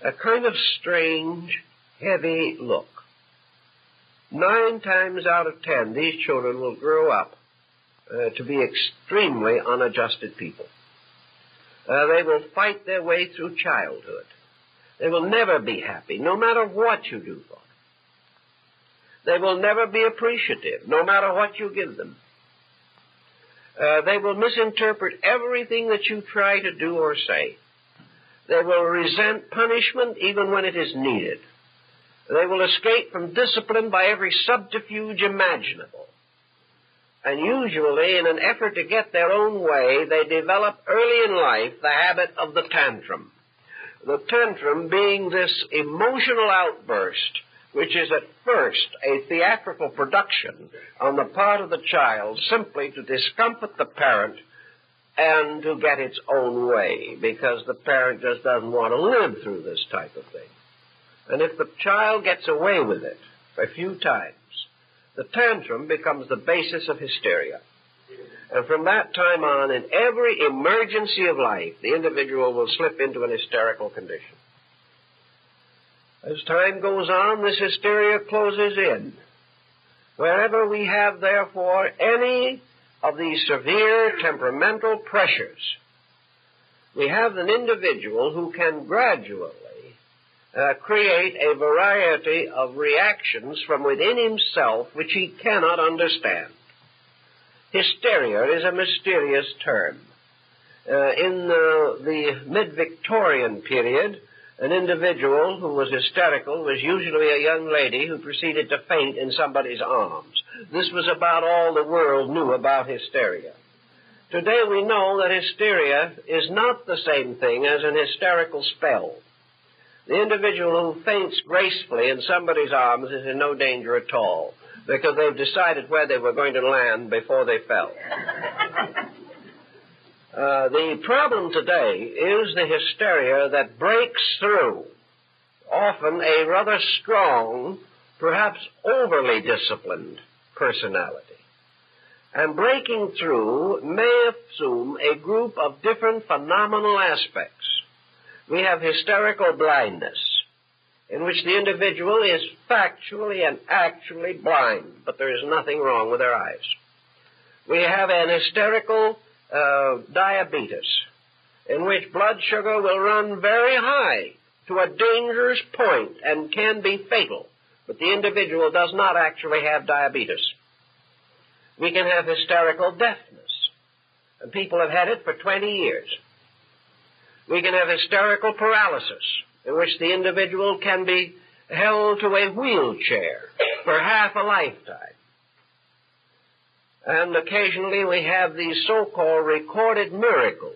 A kind of strange, heavy look. 9 times out of 10, these children will grow up to be extremely unadjusted people. They will fight their way through childhood. They will never be happy, no matter what you do for them. They will never be appreciative, no matter what you give them. They will misinterpret everything that you try to do or say. They will resent punishment even when it is needed. They will escape from discipline by every subterfuge imaginable. And usually, in an effort to get their own way, they develop early in life the habit of the tantrum. The tantrum being this emotional outburst, which is at first a theatrical production on the part of the child simply to discomfort the parent and to get its own way, because the parent just doesn't want to live through this type of thing. And if the child gets away with it a few times, the tantrum becomes the basis of hysteria. And from that time on, in every emergency of life, the individual will slip into an hysterical condition. As time goes on, this hysteria closes in. Wherever we have, therefore, any of these severe temperamental pressures, we have an individual who can gradually create a variety of reactions from within himself which he cannot understand. Hysteria is a mysterious term. In the mid-Victorian period, an individual who was hysterical was usually a young lady who proceeded to faint in somebody's arms. This was about all the world knew about hysteria. Today we know that hysteria is not the same thing as an hysterical spell. The individual who faints gracefully in somebody's arms is in no danger at all, because they've decided where they were going to land before they fell. The problem today is the hysteria that breaks through, often a rather strong, perhaps overly disciplined personality. And breaking through may assume a group of different phenomenal aspects. We have hysterical blindness, in which the individual is factually and actually blind, but there is nothing wrong with their eyes. We have an hysterical diabetes, in which blood sugar will run very high to a dangerous point and can be fatal, but the individual does not actually have diabetes. We can have hysterical deafness, and people have had it for 20 years. We can have hysterical paralysis, in which the individual can be held to a wheelchair for half a lifetime. And occasionally we have these so-called recorded miracles,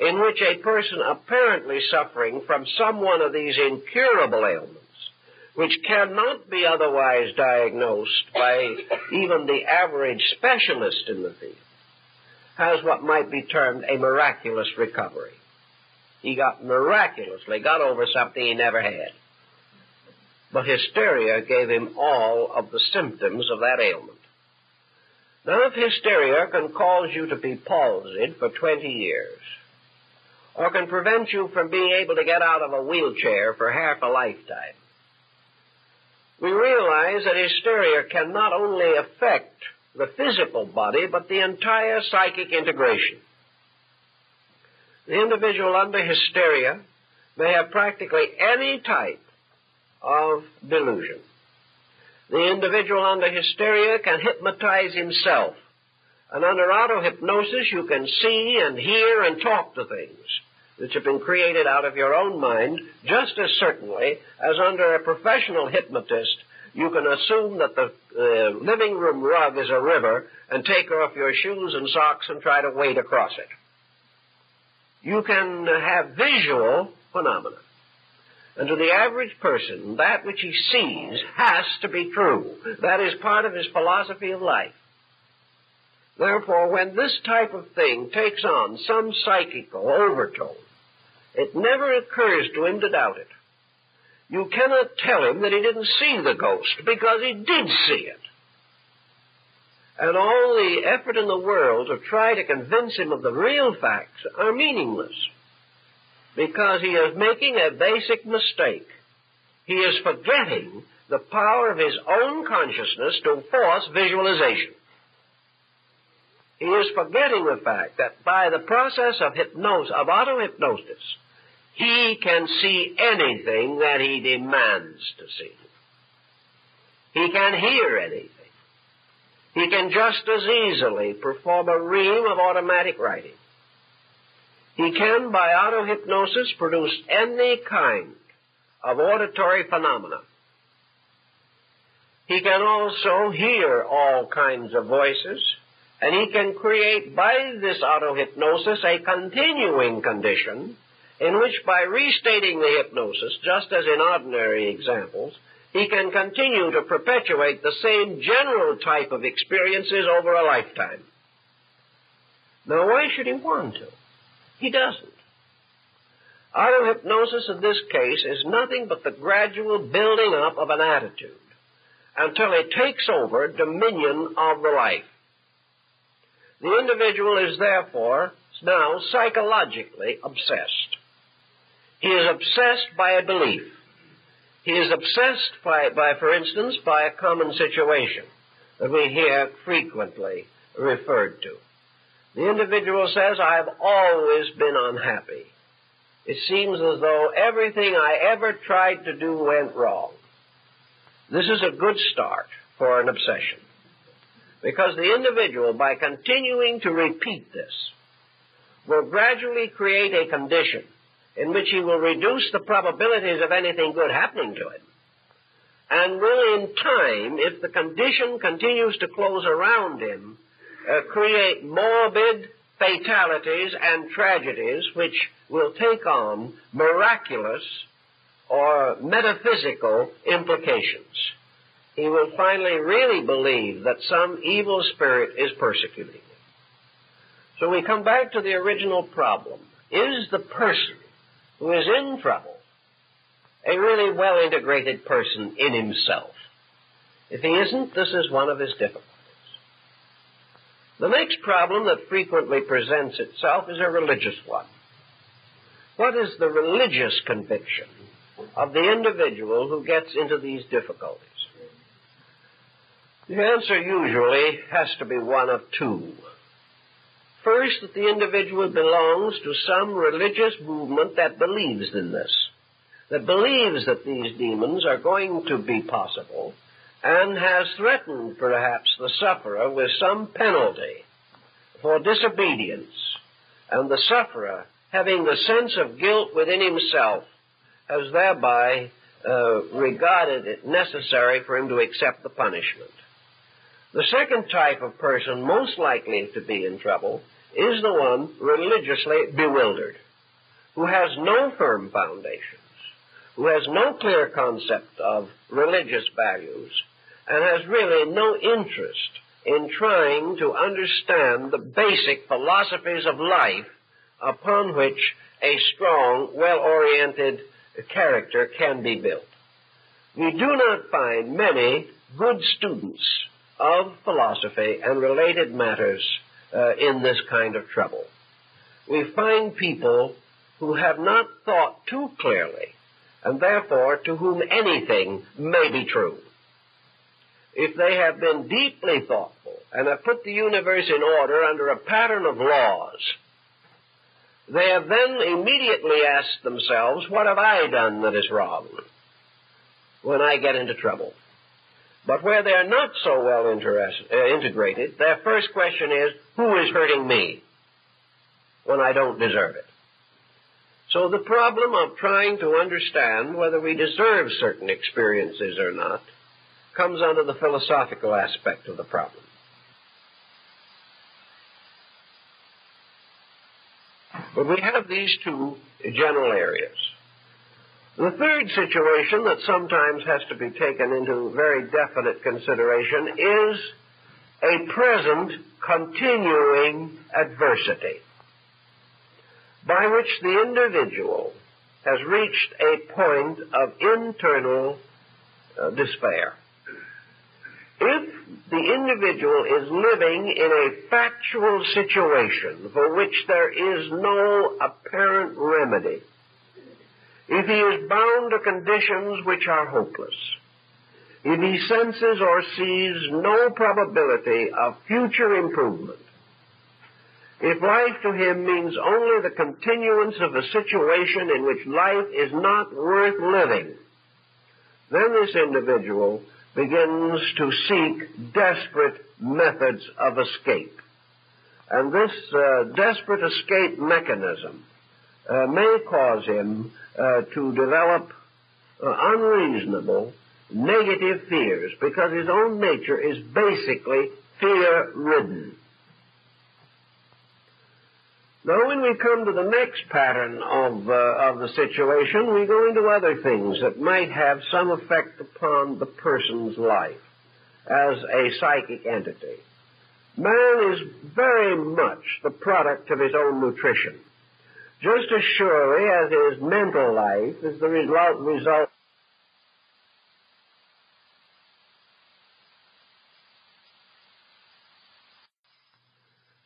in which a person apparently suffering from some one of these incurable ailments, which cannot be otherwise diagnosed by even the average specialist in the field, has what might be termed a miraculous recovery. He miraculously got over something he never had. But hysteria gave him all of the symptoms of that ailment. Now, if hysteria can cause you to be palsied for 20 years, or can prevent you from being able to get out of a wheelchair for half a lifetime, we realize that hysteria can not only affect the physical body, but the entire psychic integration. The individual under hysteria may have practically any type of delusion. The individual under hysteria can hypnotize himself. And under auto-hypnosis, you can see and hear and talk to things which have been created out of your own mind, just as certainly as under a professional hypnotist, you can assume that the living room rug is a river and take off your shoes and socks and try to wade across it. You can have visual phenomena. And to the average person, that which he sees has to be true. That is part of his philosophy of life. Therefore, when this type of thing takes on some psychical overtone, it never occurs to him to doubt it. You cannot tell him that he didn't see the ghost, because he did see it. And all the effort in the world to try to convince him of the real facts are meaningless, because he is making a basic mistake. He is forgetting the power of his own consciousness to force visualization. He is forgetting the fact that by the process of auto-hypnosis, he can see anything that he demands to see. He can hear anything. He can just as easily perform a ream of automatic writing. He can, by auto-hypnosis, produce any kind of auditory phenomena. He can also hear all kinds of voices, and he can create by this auto-hypnosis a continuing condition in which, by restating the hypnosis, just as in ordinary examples, he can continue to perpetuate the same general type of experiences over a lifetime. Now, why should he want to? He doesn't. Auto-hypnosis in this case is nothing but the gradual building up of an attitude until it takes over dominion of the life. The individual is therefore now psychologically obsessed. He is obsessed by a belief. He is obsessed by, for instance, by a common situation that we hear frequently referred to. The individual says, I've always been unhappy. It seems as though everything I ever tried to do went wrong. This is a good start for an obsession, because the individual, by continuing to repeat this, will gradually create a condition in which he will reduce the probabilities of anything good happening to him, and will in time, if the condition continues to close around him, create morbid fatalities and tragedies which will take on miraculous or metaphysical implications. He will finally really believe that some evil spirit is persecuting him. So we come back to the original problem. Is the person who is in trouble a really well-integrated person in himself? If he isn't, this is one of his difficulties. The next problem that frequently presents itself is a religious one. What is the religious conviction of the individual who gets into these difficulties? The answer usually has to be one of two. First, that the individual belongs to some religious movement that believes in this, that believes that these demons are going to be possible, and has threatened, perhaps, the sufferer with some penalty for disobedience, and the sufferer, having the sense of guilt within himself, has thereby regarded it necessary for him to accept the punishment. The second type of person most likely to be in trouble is the one religiously bewildered, who has no firm foundations, who has no clear concept of religious values, and has really no interest in trying to understand the basic philosophies of life upon which a strong, well-oriented character can be built. We do not find many good students of philosophy and related matters in this kind of trouble. We find people who have not thought too clearly, and therefore to whom anything may be true. If they have been deeply thoughtful and have put the universe in order under a pattern of laws, they have then immediately asked themselves, what have I done that is wrong when I get into trouble? But where they are not so well integrated, their first question is, who is hurting me when I don't deserve it? So the problem of trying to understand whether we deserve certain experiences or not comes under the philosophical aspect of the problem. But we have these two general areas. The third situation that sometimes has to be taken into very definite consideration is a present continuing adversity by which the individual has reached a point of internal despair. If the individual is living in a factual situation for which there is no apparent remedy, if he is bound to conditions which are hopeless, if he senses or sees no probability of future improvement, if life to him means only the continuance of a situation in which life is not worth living, then this individual begins to seek desperate methods of escape. And this desperate escape mechanism may cause him to develop unreasonable, negative fears, because his own nature is basically fear-ridden. Now, when we come to the next pattern of the situation, we go into other things that might have some effect upon the person's life as a psychic entity. Man is very much the product of his own nutrition, just as surely as his mental life is the result.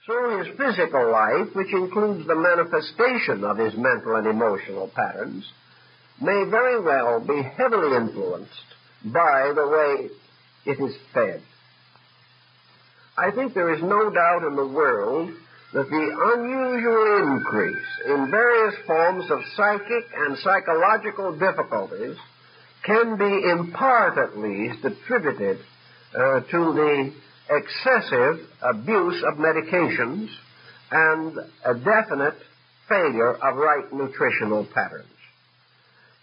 So his physical life, which includes the manifestation of his mental and emotional patterns, may very well be heavily influenced by the way it is fed. I think there is no doubt in the world that the unusual increase in various forms of psychic and psychological difficulties can be in part at least attributed to the excessive abuse of medications and a definite failure of right nutritional patterns.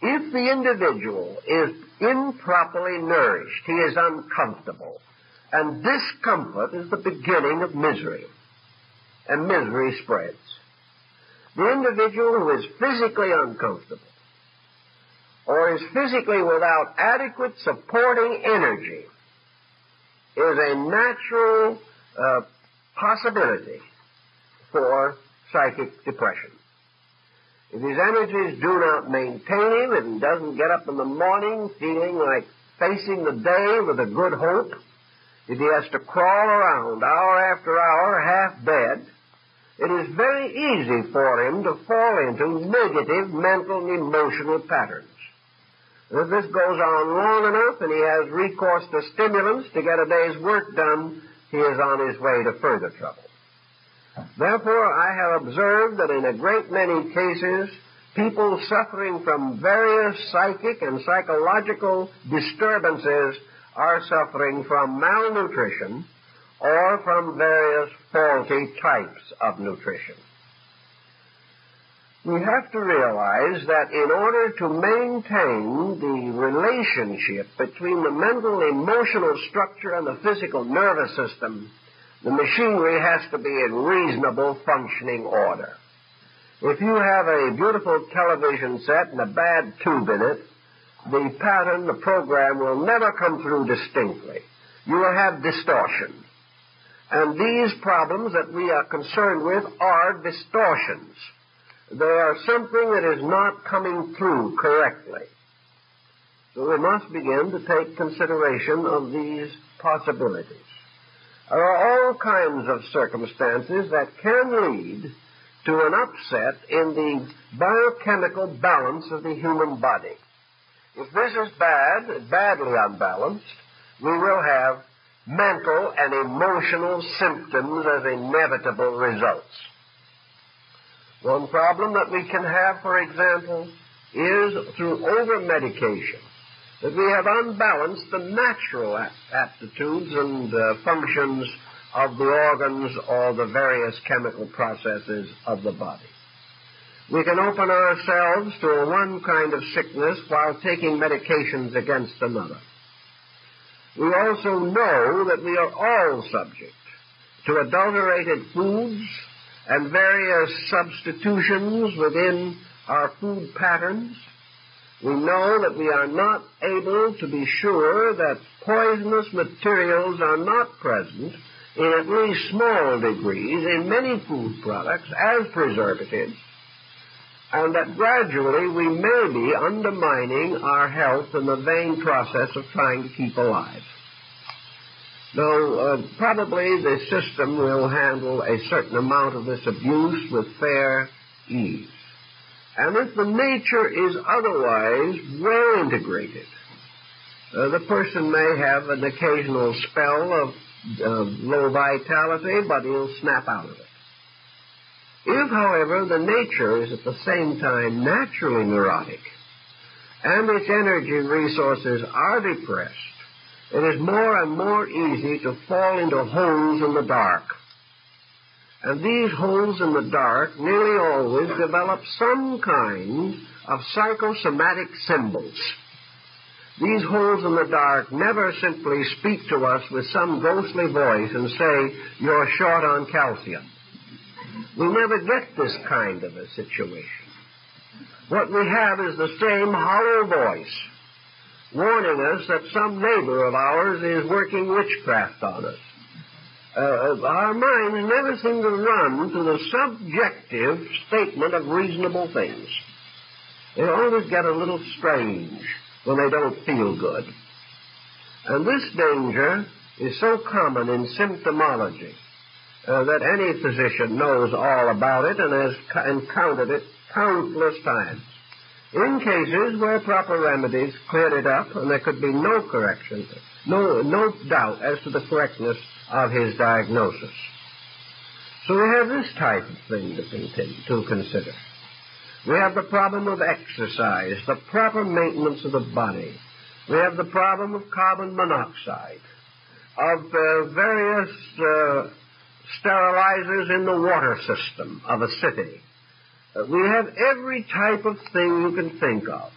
If the individual is improperly nourished, he is uncomfortable, and discomfort is the beginning of misery, and misery spreads. The individual who is physically uncomfortable or is physically without adequate supporting energy is a natural possibility for psychic depression. If his energies do not maintain him, if he doesn't get up in the morning feeling like facing the day with a good hope, if he has to crawl around hour after hour half dead, it is very easy for him to fall into negative mental and emotional patterns. If this goes on long enough and he has recourse to stimulants to get a day's work done, he is on his way to further trouble. Therefore, I have observed that in a great many cases, people suffering from various psychic and psychological disturbances are suffering from malnutrition or from various faulty types of nutrition. We have to realize that in order to maintain the relationship between the mental emotional structure and the physical nervous system, the machinery has to be in reasonable functioning order. If you have a beautiful television set and a bad tube in it, the pattern, the program will never come through distinctly. You will have distortion. And these problems that we are concerned with are distortions. They are something that is not coming through correctly. So we must begin to take consideration of these possibilities. There are all kinds of circumstances that can lead to an upset in the biochemical balance of the human body. If this is badly unbalanced, we will have mental and emotional symptoms as inevitable results. One problem that we can have, for example, is through over-medication, that we have unbalanced the natural aptitudes and functions of the organs or the various chemical processes of the body. We can open ourselves to one kind of sickness while taking medications against another. We also know that we are all subject to adulterated foods and various substitutions within our food patterns. We know that we are not able to be sure that poisonous materials are not present in at least small degrees in many food products as preservatives, and that gradually we may be undermining our health in the vain process of trying to keep alive. Now, probably the system will handle a certain amount of this abuse with fair ease. And if the nature is otherwise well integrated, the person may have an occasional spell of low vitality, but he'll snap out of it. If, however, the nature is at the same time naturally neurotic, and its energy resources are depressed, it is more and more easy to fall into holes in the dark. And these holes in the dark nearly always develop some kind of psychosomatic symbols. These holes in the dark never simply speak to us with some ghostly voice and say, "You're short on calcium." We never get this kind of a situation. What we have is the same hollow voice warning us that some neighbor of ours is working witchcraft on us. our minds never seem to run to the subjective statement of reasonable things. They always get a little strange when they don't feel good. And this danger is so common in symptomology that any physician knows all about it and has encountered it countless times. In cases where proper remedies cleared it up and there could be no correction, no doubt as to the correctness of his diagnosis. So we have this type of thing to consider. We have the problem of exercise, the proper maintenance of the body. We have the problem of carbon monoxide, of various sterilizers in the water system of a city. We have every type of thing you can think of,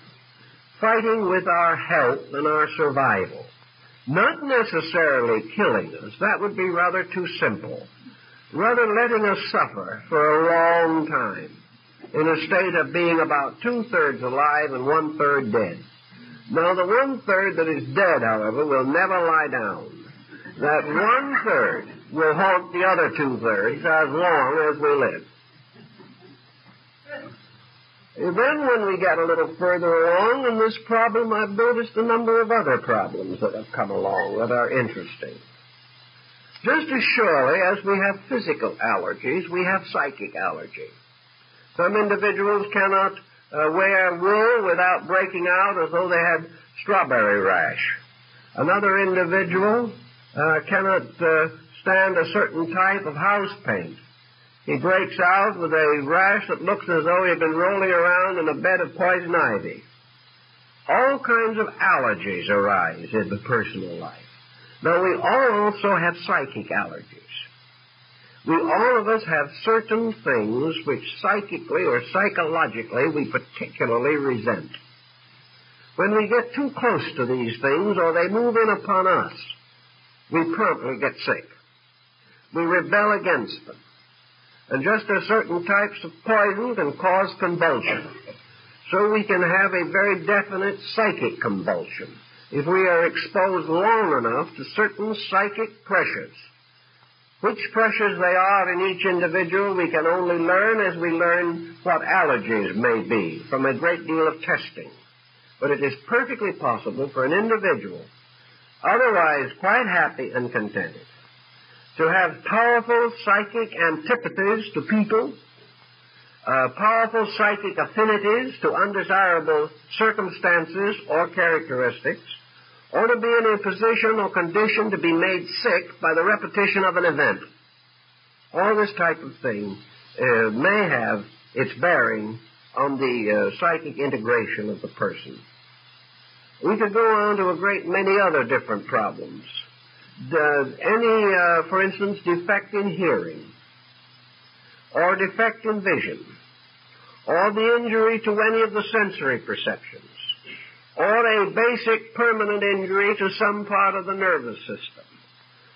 fighting with our health and our survival. Not necessarily killing us. That would be rather too simple. Rather letting us suffer for a long time in a state of being about 2/3 alive and 1/3 dead. Now, the 1/3 that is dead, however, will never lie down. That 1/3 will haunt the other 2/3 as long as we live. Then when we get a little further along in this problem, I've noticed a number of other problems that have come along that are interesting. Just as surely as we have physical allergies, we have psychic allergy. Some individuals cannot wear wool without breaking out as though they had strawberry rash. Another individual cannot stand a certain type of house paint. He breaks out with a rash that looks as though he had been rolling around in a bed of poison ivy. All kinds of allergies arise in the personal life. Now, we all also have psychic allergies. All of us have certain things which psychically or psychologically we particularly resent. When we get too close to these things or they move in upon us, we promptly get sick. We rebel against them. And just as certain types of poison can cause convulsion, so we can have a very definite psychic convulsion if we are exposed long enough to certain psychic pressures. Which pressures they are in each individual we can only learn as we learn what allergies may be from a great deal of testing. But it is perfectly possible for an individual, otherwise quite happy and contented, to have powerful psychic antipathies to people, powerful psychic affinities to undesirable circumstances or characteristics, or to be in a position or condition to be made sick by the repetition of an event. All this type of thing may have its bearing on the psychic integration of the person. We could go on to a great many other different problems. For instance, defect in hearing, or defect in vision, or the injury to any of the sensory perceptions, or a basic permanent injury to some part of the nervous system,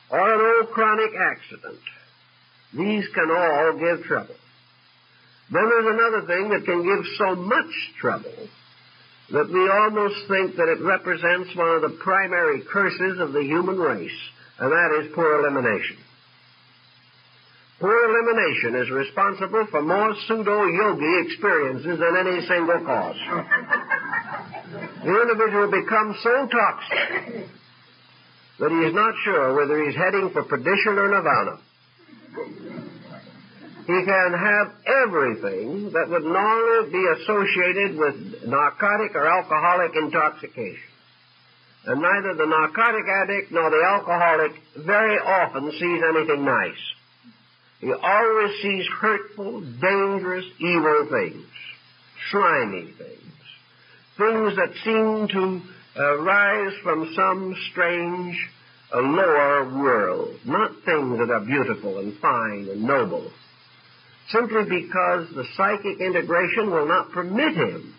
or an old chronic accident. These can all give trouble. Then there's another thing that can give so much trouble that we almost think that it represents one of the primary curses of the human race, and that is poor elimination. Poor elimination is responsible for more pseudo-yogi experiences than any single cause. The individual becomes so toxic that he is not sure whether he's heading for perdition or nirvana. He can have everything that would normally be associated with narcotic or alcoholic intoxication. And neither the narcotic addict nor the alcoholic very often sees anything nice. He always sees hurtful, dangerous, evil things, slimy things, things that seem to rise from some strange lower world, not things that are beautiful and fine and noble, simply because the psychic integration will not permit him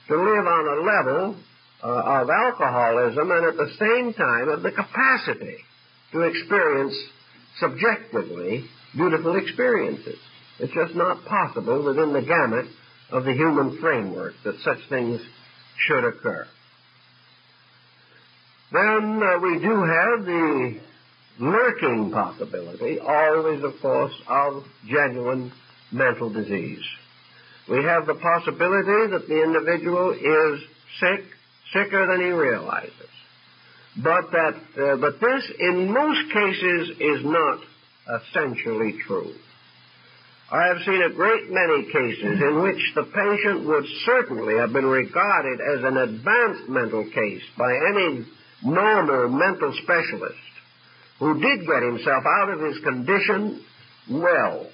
to live on a level of alcoholism and at the same time of the capacity to experience subjectively beautiful experiences. It's just not possible within the gamut of the human framework that such things should occur. Then we do have the lurking possibility, always, of course, of genuine mental disease. We have the possibility that the individual is sick, sicker than he realizes. But this, in most cases, is not essentially true. I have seen a great many cases in which the patient would certainly have been regarded as an advanced mental case by any normal mental specialist who did get himself out of his condition well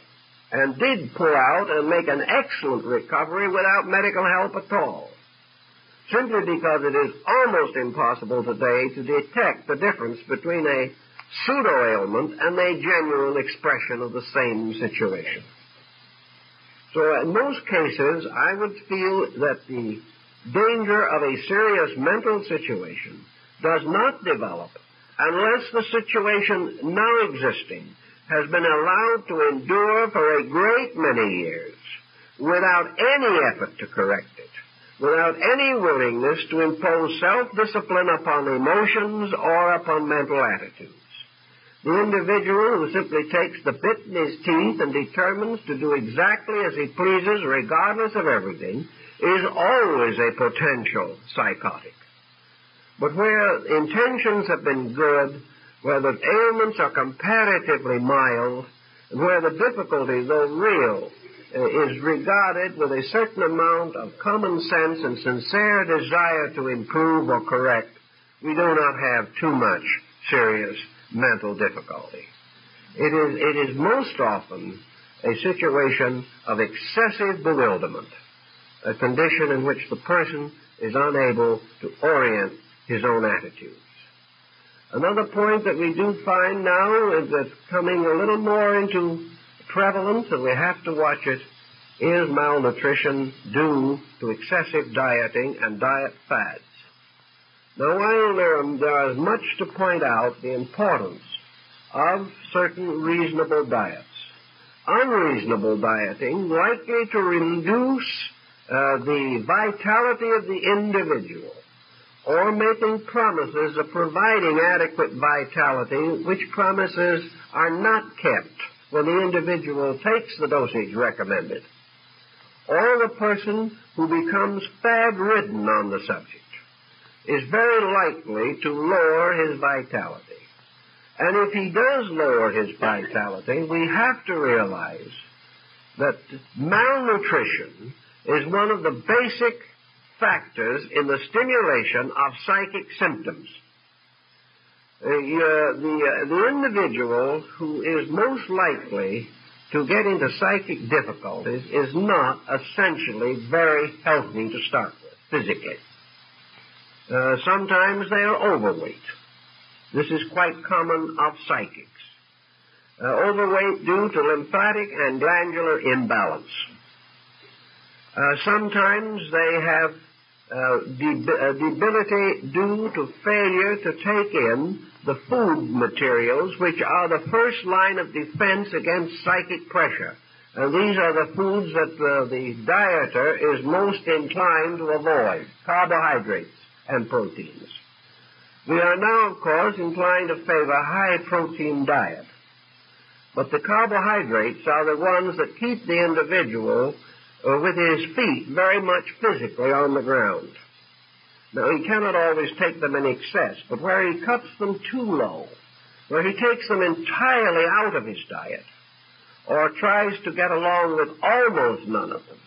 and did pull out and make an excellent recovery without medical help at all, simply because it is almost impossible today to detect the difference between a pseudo-ailment and a genuine expression of the same situation. So in most cases, I would feel that the danger of a serious mental situation does not develop unless the situation now existing has been allowed to endure for a great many years without any effort to correct it, without any willingness to impose self-discipline upon emotions or upon mental attitudes. The individual who simply takes the bit in his teeth and determines to do exactly as he pleases regardless of everything is always a potential psychotic. But where intentions have been good, where the ailments are comparatively mild, and where the difficulty, though real, is regarded with a certain amount of common sense and sincere desire to improve or correct, we do not have too much serious mental difficulty. It is most often a situation of excessive bewilderment, a condition in which the person is unable to orient his own attitudes. Another point that we do find now is that's coming a little more into prevalence, and we have to watch it, is malnutrition due to excessive dieting and diet fads. Now, while there is much to point out the importance of certain reasonable diets, unreasonable dieting likely to reduce the vitality of the individual, or making promises of providing adequate vitality, which promises are not kept when the individual takes the dosage recommended, or the person who becomes fad-ridden on the subject is very likely to lower his vitality. And if he does lower his vitality, we have to realize that malnutrition is one of the basic factors in the stimulation of psychic symptoms. The individual who is most likely to get into psychic difficulties is not essentially very healthy to start with, physically. Sometimes they are overweight. This is quite common of psychics. Overweight due to lymphatic and glandular imbalance. Sometimes they have debility due to failure to take in the food materials which are the first line of defense against psychic pressure. And these are the foods that the dieter is most inclined to avoid, carbohydrates and proteins. We are now, of course, inclined to favor high-protein diet. But the carbohydrates are the ones that keep the individual with his feet very much physically on the ground. Now, he cannot always take them in excess, but where he cuts them too low, where he takes them entirely out of his diet, or tries to get along with almost none of them,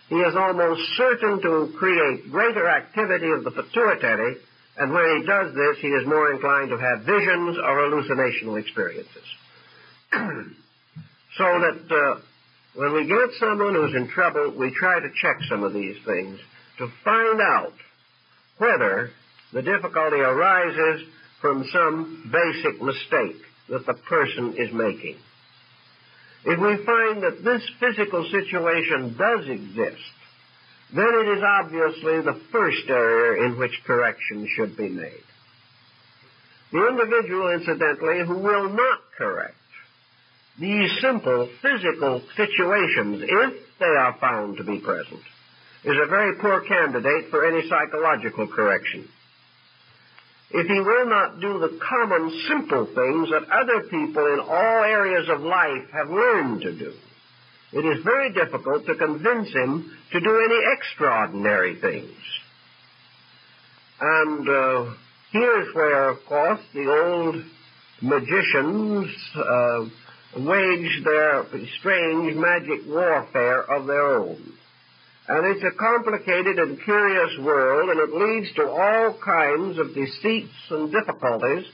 he is almost certain to create greater activity of the pituitary, and when he does this, he is more inclined to have visions or hallucinational experiences. So that when we get someone who's in trouble, we try to check some of these things to find out whether the difficulty arises from some basic mistake that the person is making. If we find that this physical situation does exist, then it is obviously the first area in which correction should be made. The individual, incidentally, who will not correct these simple physical situations, if they are found to be present, is a very poor candidate for any psychological correction. if he will not do the common, simple things that other people in all areas of life have learned to do, it is very difficult to convince him to do any extraordinary things. And here's where, of course, the old magicians wage their strange magic warfare of their own. And it's a complicated and curious world, and it leads to all kinds of deceits and difficulties.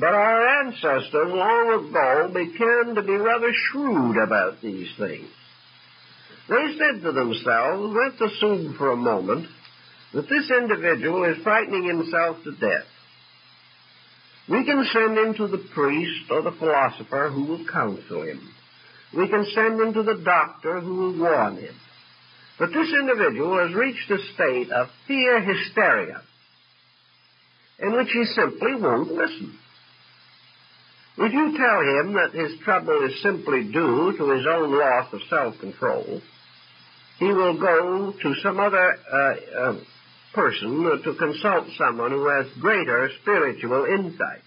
But our ancestors long ago began to be rather shrewd about these things. They said to themselves, let's assume for a moment that this individual is frightening himself to death. We can send him to the priest or the philosopher who will counsel him. We can send him to the doctor who will warn him. But this individual has reached a state of fear hysteria in which he simply won't listen. If you tell him that his trouble is simply due to his own loss of self-control, he will go to some other person to consult someone who has greater spiritual insight,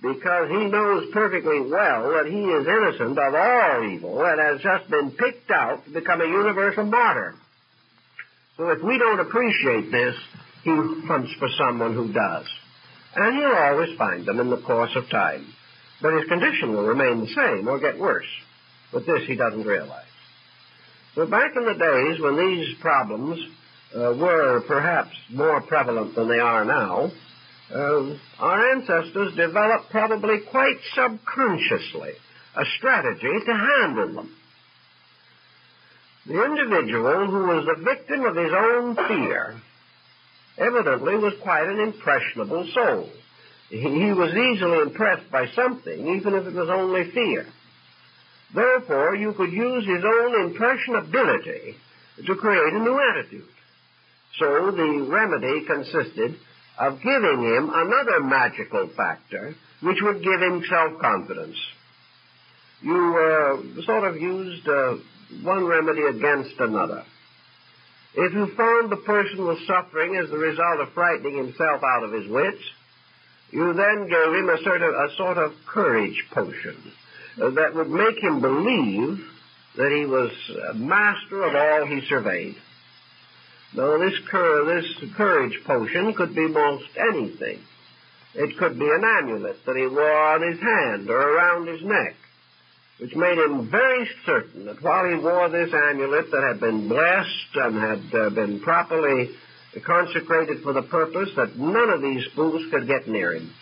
because he knows perfectly well that he is innocent of all evil and has just been picked out to become a universal martyr. So if we don't appreciate this, he hunts for someone who does. And he'll always find them in the course of time. But his condition will remain the same or get worse. But this he doesn't realize. So back in the days when these problems were perhaps more prevalent than they are now, our ancestors developed probably quite subconsciously a strategy to handle them. The individual who was the victim of his own fear evidently was quite an impressionable soul. He was easily impressed by something, even if it was only fear. Therefore, you could use his own impressionability to create a new attitude. So the remedy consisted of giving him another magical factor which would give him self-confidence. You sort of used one remedy against another. If you found the person was suffering as the result of frightening himself out of his wits, you then gave him a sort of courage potion that would make him believe that he was master of all he surveyed. Now, this courage potion could be most anything. It could be an amulet that he wore on his hand or around his neck, which made him very certain that while he wore this amulet that had been blessed and had been properly consecrated for the purpose, that none of these spooks could get near him.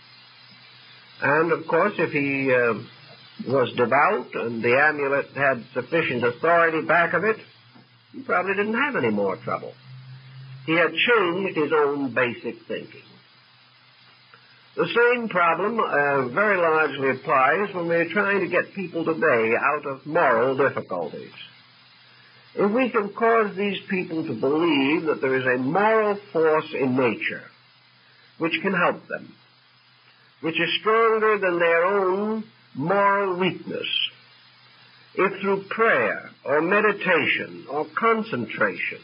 And, of course, if he was devout and the amulet had sufficient authority back of it, he probably didn't have any more trouble. He had changed his own basic thinking. The same problem very largely applies when we're trying to get people today out of moral difficulties. If we can cause these people to believe that there is a moral force in nature which can help them, which is stronger than their own moral weakness, if through prayer or meditation or concentration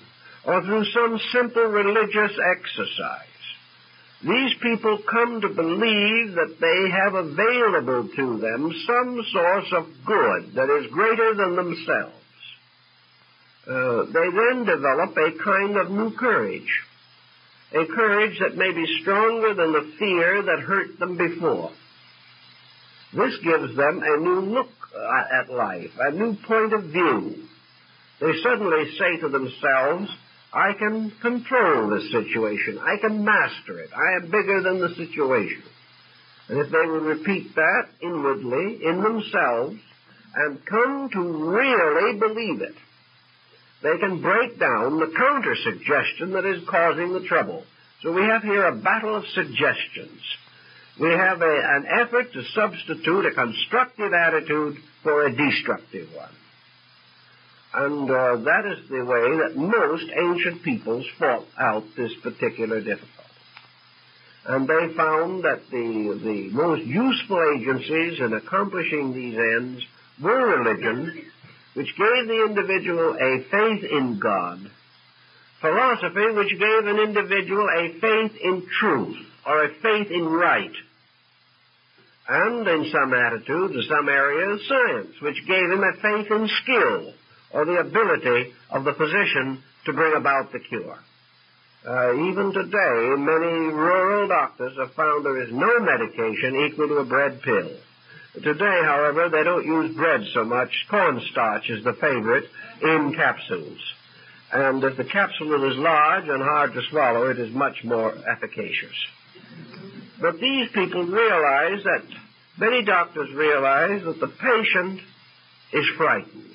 or through some simple religious exercise, these people come to believe that they have available to them some source of good that is greater than themselves, they then develop a kind of new courage, a courage that may be stronger than the fear that hurt them before. This gives them a new look at life, a new point of view. They suddenly say to themselves, I can control this situation. I can master it. I am bigger than the situation. And if they would repeat that inwardly in themselves and come to really believe it, they can break down the counter-suggestion that is causing the trouble. So we have here a battle of suggestions. We have an effort to substitute a constructive attitude for a destructive one. And that is the way that most ancient peoples fought out this particular difficulty. And they found that the most useful agencies in accomplishing these ends were religion, which gave the individual a faith in God philosophy which gave an individual a faith in truth or a faith in right. And in some attitudes, in some areas, science, which gave him a faith in skill or the ability of the physician to bring about the cure. Even today, many rural doctors have found there is no medication equal to a bread pill. Today, however, they don't use bread so much. Cornstarch is the favorite in capsules. And if the capsule is large and hard to swallow, it is much more efficacious. But these people realize that, many doctors realize that the patient is frightened.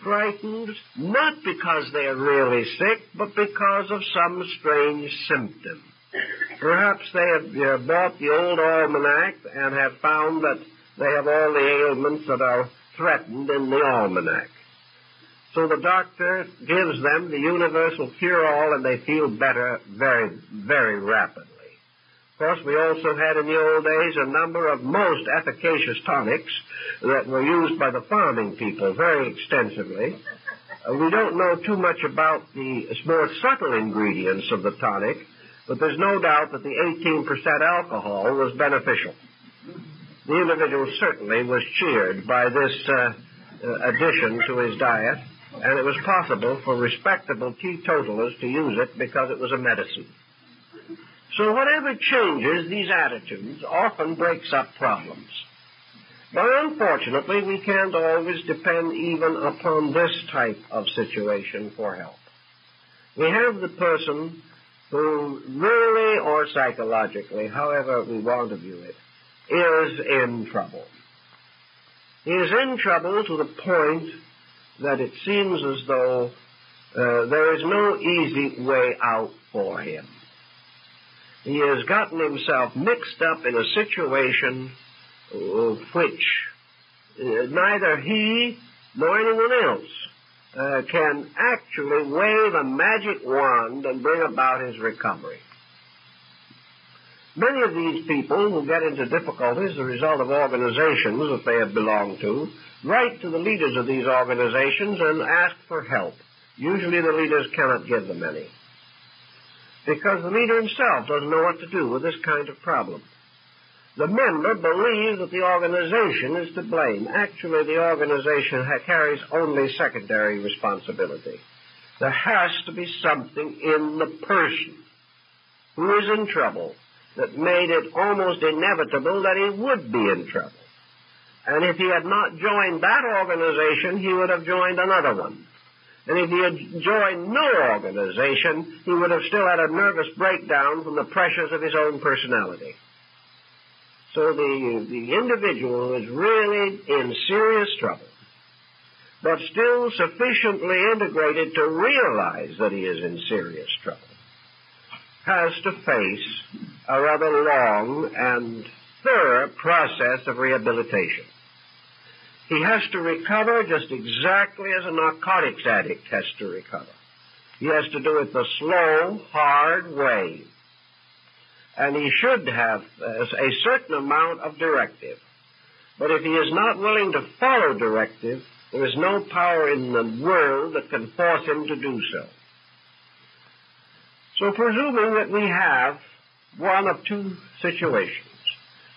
Frightened not because they are really sick, but because of some strange symptom. Perhaps they have bought the old almanac and have found that they have all the ailments that are threatened in the almanac. So the doctor gives them the universal cure-all, and they feel better very, very rapidly. Of course, we also had in the old days a number of most efficacious tonics that were used by the farming people very extensively. We don't know too much about the more subtle ingredients of the tonic, but there's no doubt that the 18% alcohol was beneficial. The individual certainly was cheered by this addition to his diet, and it was possible for respectable teetotalers to use it because it was a medicine. So whatever changes these attitudes often breaks up problems. But unfortunately, we can't always depend even upon this type of situation for help. We have the person who really or psychologically, however we want to view it, is in trouble. He is in trouble to the point that it seems as though there is no easy way out for him. He has gotten himself mixed up in a situation which neither he nor anyone else can actually wave a magic wand and bring about his recovery. Many of these people who get into difficulties as a result of organizations that they have belonged to write to the leaders of these organizations and ask for help. Usually the leaders cannot give them any, because the leader himself doesn't know what to do with this kind of problem. The member believes that the organization is to blame. Actually, the organization carries only secondary responsibility. There has to be something in the person who is in trouble that made it almost inevitable that he would be in trouble. And if he had not joined that organization, he would have joined another one. And if he had joined no organization, he would have still had a nervous breakdown from the pressures of his own personality. So the individual who is really in serious trouble, but still sufficiently integrated to realize that he is in serious trouble, has to face a rather long and thorough process of rehabilitation. He has to recover just exactly as a narcotics addict has to recover. He has to do it the slow, hard way. And he should have a certain amount of directive. But if he is not willing to follow directive, there is no power in the world that can force him to do so. So presuming that we have one of two situations,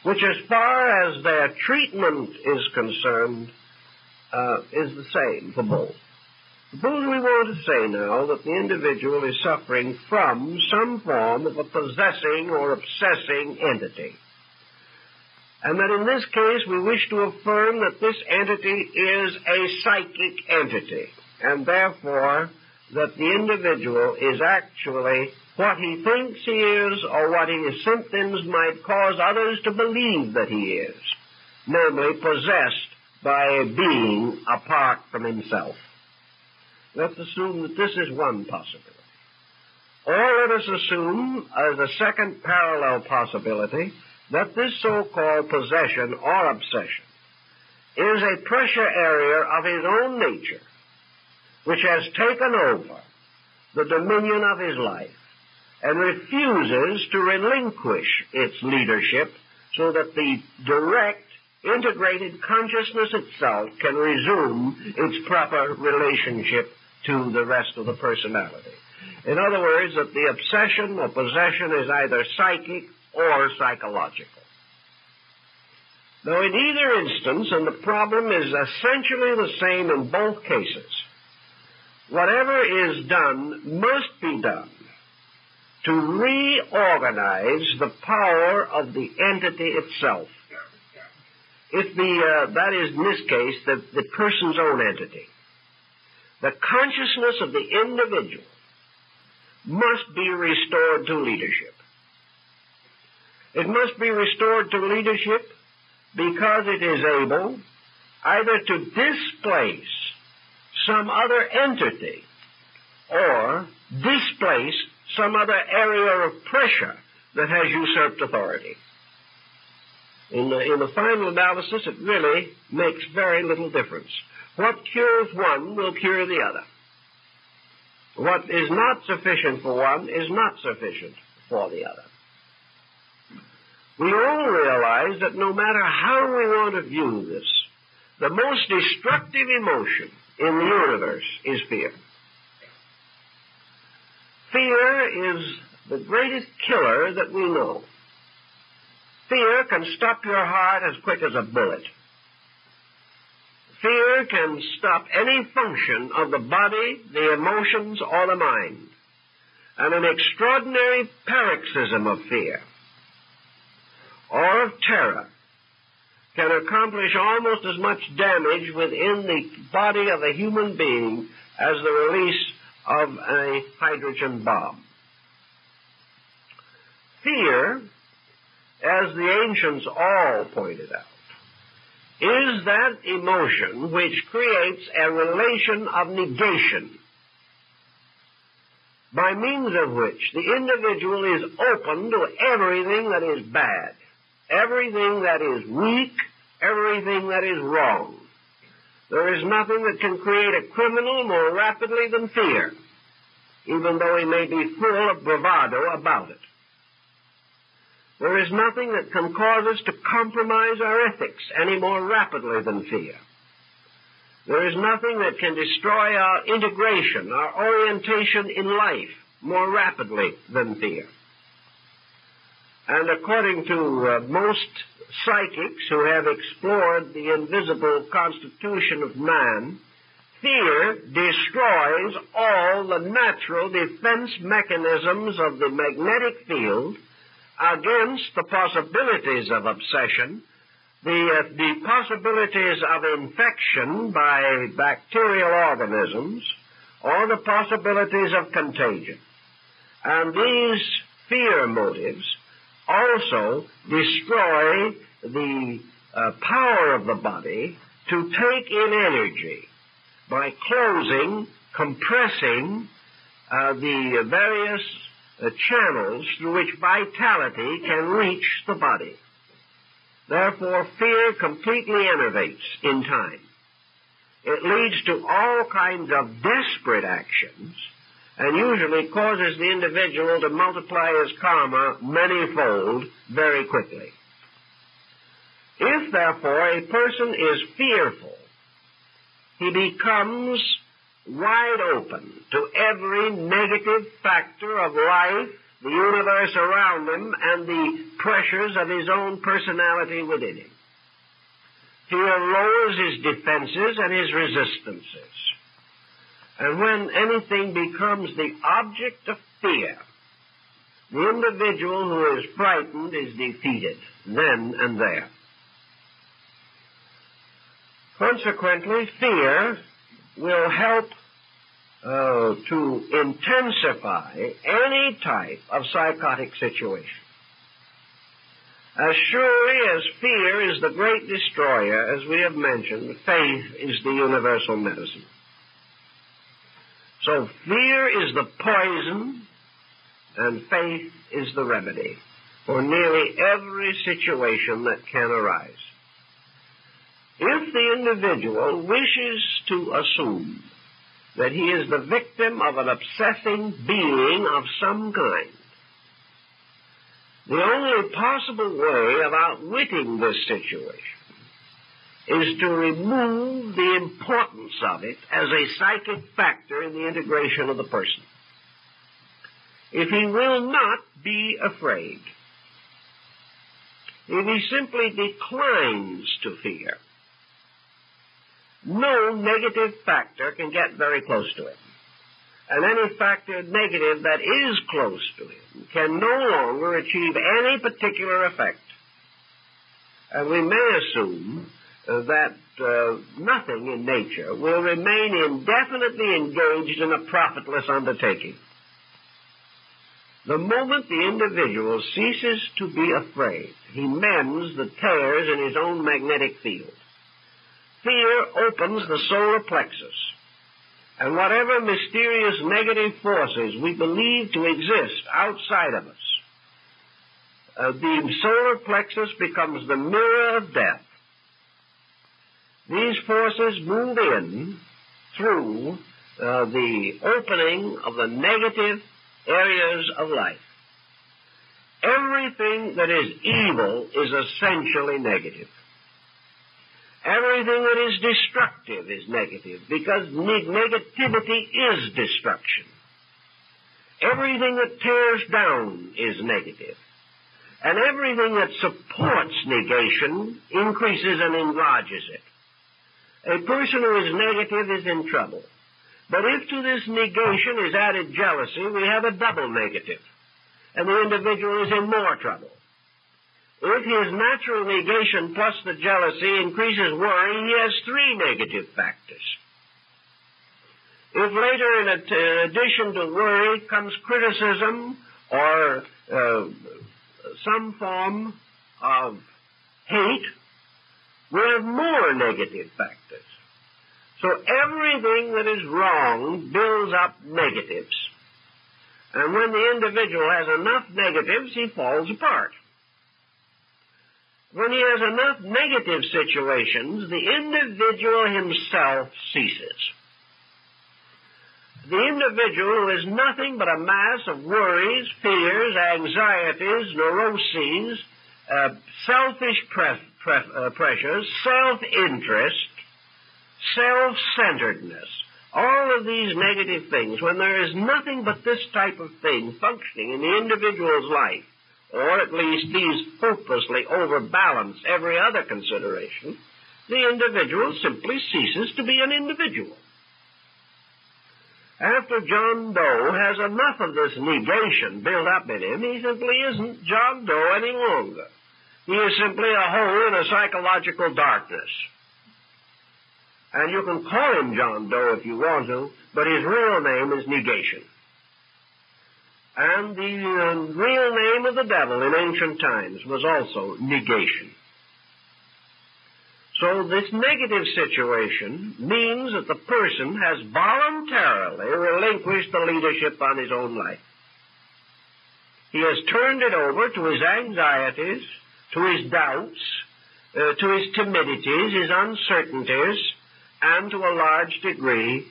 which as far as their treatment is concerned, is the same for both. Suppose we want to say now that the individual is suffering from some form of a possessing or obsessing entity, and that in this case we wish to affirm that this entity is a psychic entity, and therefore that the individual is actually what he thinks he is or what his symptoms might cause others to believe that he is, namely possessed by a being apart from himself. Let's assume that this is one possibility. Or let us assume as a second parallel possibility that this so-called possession or obsession is a pressure area of his own nature which has taken over the dominion of his life and refuses to relinquish its leadership so that the direct, integrated consciousness itself can resume its proper relationship to the rest of the personality. In other words, that the obsession or possession is either psychic or psychological. Now, in either instance, and the problem is essentially the same in both cases, whatever is done must be done to reorganize the power of the entity itself. If that is, in this case, the person's own entity. The consciousness of the individual must be restored to leadership. It must be restored to leadership because it is able either to displace some other entity or displace some other area of pressure that has usurped authority. In the final analysis, it really makes very little difference. What cures one will cure the other. What is not sufficient for one is not sufficient for the other. We all realize that no matter how we want to view this, the most destructive emotion in the universe is fear. Fear is the greatest killer that we know. Fear can stop your heart as quick as a bullet. Fear can stop any function of the body, the emotions, or the mind. And an extraordinary paroxysm of fear or of terror can accomplish almost as much damage within the body of a human being as the release of a hydrogen bomb. Fear, as the ancients all pointed out, is that emotion which creates a relation of negation, by means of which the individual is open to everything that is bad, everything that is weak, everything that is wrong. There is nothing that can create a criminal more rapidly than fear, even though he may be full of bravado about it. There is nothing that can cause us to compromise our ethics any more rapidly than fear. There is nothing that can destroy our integration, our orientation in life more rapidly than fear. And according to most psychics who have explored the invisible constitution of man, fear destroys all the natural defense mechanisms of the magnetic field against the possibilities of obsession, the possibilities of infection by bacterial organisms, or the possibilities of contagion. And these fear motives also destroy the power of the body to take in energy by closing, compressing the various channels through which vitality can reach the body. Therefore, fear completely enervates in time. It leads to all kinds of desperate actions and usually causes the individual to multiply his karma manyfold very quickly. If, therefore, a person is fearful, he becomes wide open to every negative factor of life, the universe around him, and the pressures of his own personality within him. Fear lowers his defenses and his resistances. And when anything becomes the object of fear, the individual who is frightened is defeated then and there. Consequently, fear will help to intensify any type of psychotic situation. As surely as fear is the great destroyer, as we have mentioned, faith is the universal medicine. So fear is the poison and faith is the remedy for nearly every situation that can arise. If the individual wishes to assume that he is the victim of an obsessing being of some kind, the only possible way of outwitting this situation is to remove the importance of it as a psychic factor in the integration of the person. If he will not be afraid, if he simply declines to fear, no negative factor can get very close to him. And any factor negative that is close to him can no longer achieve any particular effect. And we may assume that nothing in nature will remain indefinitely engaged in a profitless undertaking. The moment the individual ceases to be afraid, he mends the tears in his own magnetic field. Fear opens the solar plexus, and whatever mysterious negative forces we believe to exist outside of us, the solar plexus becomes the mirror of death. These forces move in through the opening of the negative areas of life. Everything that is evil is essentially negative. Everything that is destructive is negative, because negativity is destruction. Everything that tears down is negative. And everything that supports negation increases and enlarges it. A person who is negative is in trouble. But if to this negation is added jealousy, we have a double negative, and the individual is in more trouble. If his natural negation plus the jealousy increases worry, he has three negative factors. If later, in addition to worry, comes criticism or some form of hate, we have more negative factors. So everything that is wrong builds up negatives. And when the individual has enough negatives, he falls apart. When he has enough negative situations, the individual himself ceases. The individual is nothing but a mass of worries, fears, anxieties, neuroses, selfish pressures, self-interest, self-centeredness. All of these negative things, when there is nothing but this type of thing functioning in the individual's life, or at least these hopelessly overbalance every other consideration, the individual simply ceases to be an individual. After John Doe has enough of this negation built up in him, he simply isn't John Doe any longer. He is simply a hole in a psychological darkness. And you can call him John Doe if you want to, but his real name is negation. And the real name of the devil in ancient times was also negation. So this negative situation means that the person has voluntarily relinquished the leadership on his own life. He has turned it over to his anxieties, to his doubts, to his timidities, his uncertainties, and to a large degree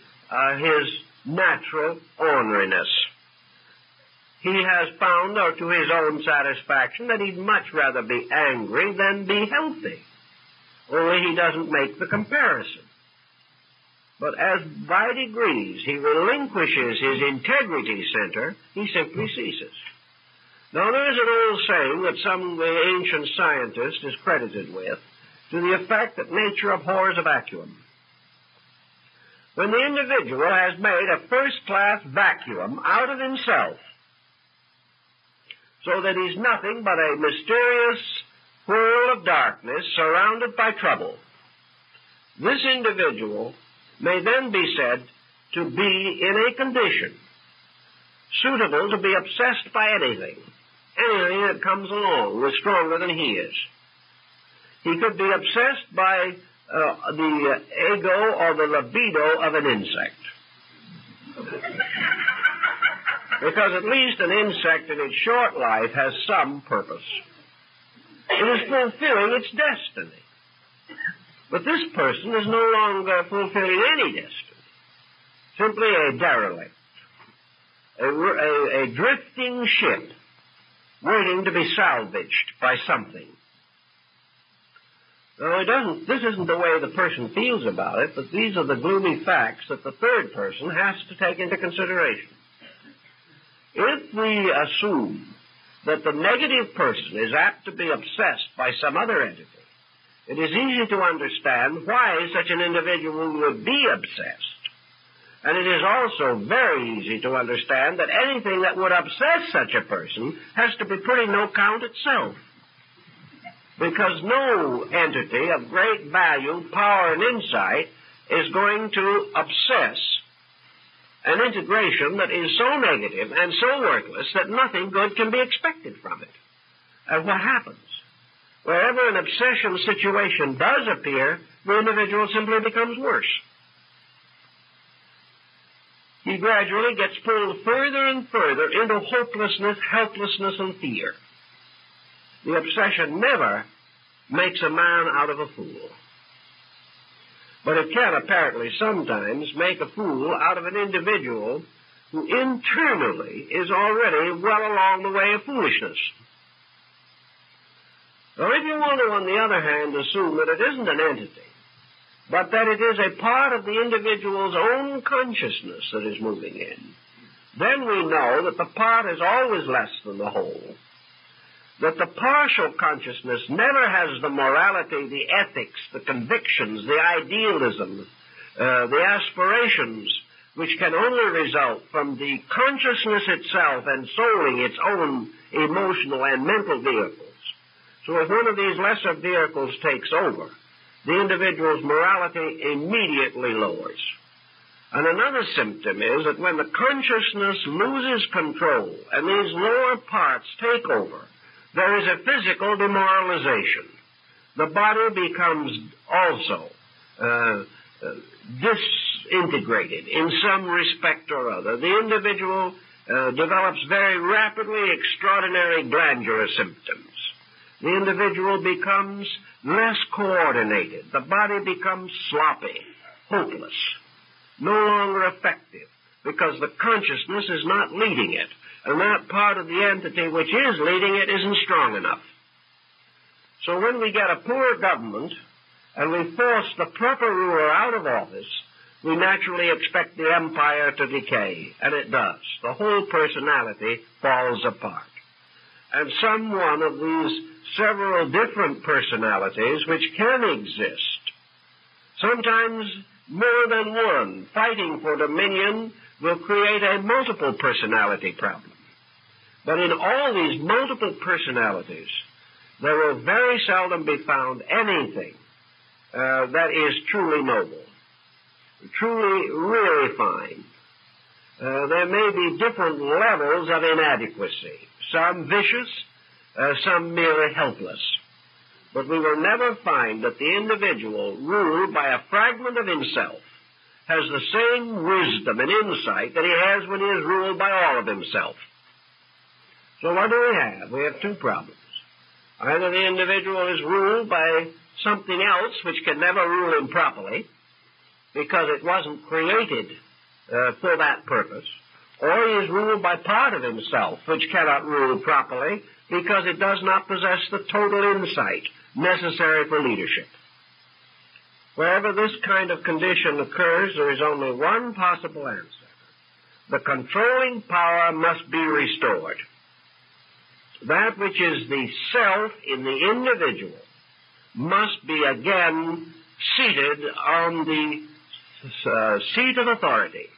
his natural orneriness. He has found, or to his own satisfaction, that he'd much rather be angry than be healthy. Only he doesn't make the comparison. But as by degrees he relinquishes his integrity center, he simply ceases. Now there is an old saying that some ancient scientist is credited with, to the effect that nature abhors a vacuum. When the individual has made a first-class vacuum out of himself, so that he's nothing but a mysterious whirl of darkness surrounded by trouble, this individual may then be said to be in a condition suitable to be obsessed by anything that comes along with stronger than he is. He could be obsessed by the ego or the libido of an insect. Because at least an insect in its short life has some purpose. It is fulfilling its destiny. But this person is no longer fulfilling any destiny. Simply a derelict. A drifting ship waiting to be salvaged by something. No, this isn't the way the person feels about it, but these are the gloomy facts that the third person has to take into consideration. If we assume that the negative person is apt to be obsessed by some other entity, it is easy to understand why such an individual would be obsessed. And it is also very easy to understand that anything that would obsess such a person has to be pretty no count itself. Because no entity of great value, power, and insight is going to obsess an integration that is so negative and so worthless that nothing good can be expected from it. And what happens? Wherever an obsession situation does appear, the individual simply becomes worse. He gradually gets pulled further and further into hopelessness, helplessness, and fear. The obsession never makes a man out of a fool. But it can apparently sometimes make a fool out of an individual who internally is already well along the way of foolishness. Now, if you want to, on the other hand, assume that it isn't an entity, but that it is a part of the individual's own consciousness that is moving in, then we know that the part is always less than the whole, that the partial consciousness never has the morality, the ethics, the convictions, the idealism, the aspirations, which can only result from the consciousness itself ensouling its own emotional and mental vehicles. So if one of these lesser vehicles takes over, the individual's morality immediately lowers. And another symptom is that when the consciousness loses control and these lower parts take over, there is a physical demoralization. The body becomes also disintegrated in some respect or other. The individual develops very rapidly extraordinary glandular symptoms. The individual becomes less coordinated. The body becomes sloppy, hopeless, no longer effective, because the consciousness is not leading it, and that part of the entity which is leading it isn't strong enough. So when we get a poor government and we force the proper ruler out of office, we naturally expect the empire to decay, and it does. The whole personality falls apart. And some one of these several different personalities which can exist, sometimes more than one, fighting for dominion, will create a multiple personality problem. But in all these multiple personalities, there will very seldom be found anything that is truly noble, truly really fine. There may be different levels of inadequacy, some vicious, some merely helpless. But we will never find that the individual, ruled by a fragment of himself, has the same wisdom and insight that he has when he is ruled by all of himself. So what do we have? We have two problems. Either the individual is ruled by something else which can never rule him properly, because it wasn't created for that purpose, or he is ruled by part of himself which cannot rule properly because it does not possess the total insight necessary for leadership. Wherever this kind of condition occurs, there is only one possible answer. The controlling power must be restored. That which is the self in the individual must be again seated on the seat of authority.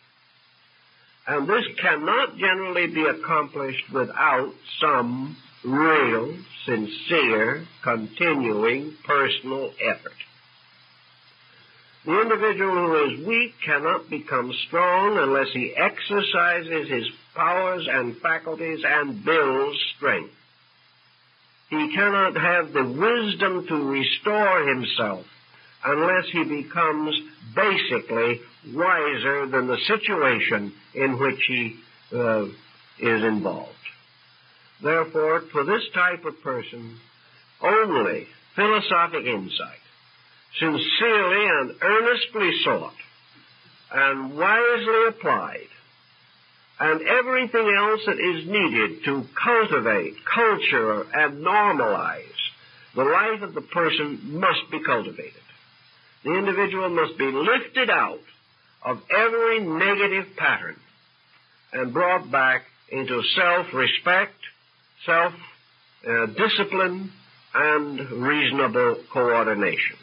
And this cannot generally be accomplished without some real, sincere, continuing personal effort. The individual who is weak cannot become strong unless he exercises his powers and faculties and builds strength. He cannot have the wisdom to restore himself unless he becomes basically wiser than the situation in which he is involved. Therefore, for this type of person, only philosophic insight, sincerely and earnestly sought, and wisely applied, and everything else that is needed to cultivate, culture, and normalize The life of the person must be cultivated. The individual must be lifted out of every negative pattern and brought back into self-respect, self-discipline, and reasonable coordination.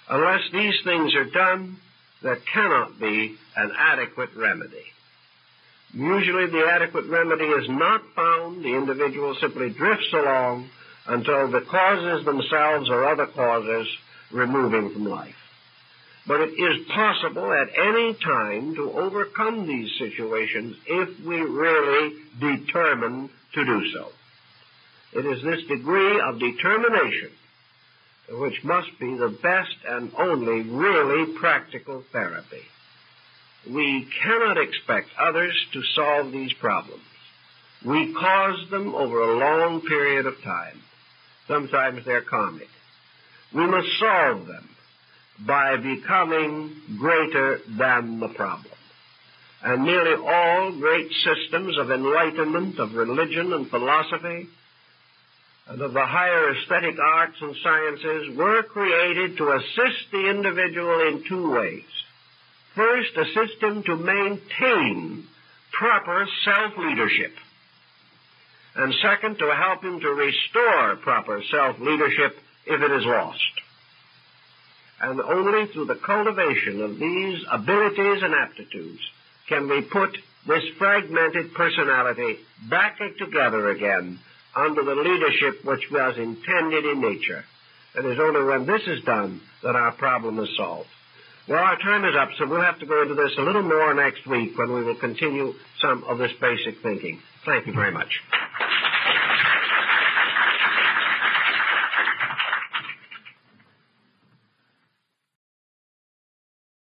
Unless these things are done, there cannot be an adequate remedy. Usually the adequate remedy is not found. The individual simply drifts along until the causes themselves or other causes remove him from life. But it is possible at any time to overcome these situations if we really determine to do so. It is this degree of determination which must be the best and only really practical therapy. We cannot expect others to solve these problems. We cause them over a long period of time. Sometimes they're karmic. We must solve them by becoming greater than the problem. And nearly all great systems of enlightenment, of religion and philosophy, and of the higher aesthetic arts and sciences were created to assist the individual in two ways. First, assist him to maintain proper self-leadership. And second, to help him to restore proper self-leadership if it is lost. And only through the cultivation of these abilities and aptitudes can we put this fragmented personality back together again under the leadership which was intended in nature. It is only when this is done that our problem is solved. Well, our time is up, so we'll have to go into this a little more next week when we will continue some of this basic thinking. Thank you very much.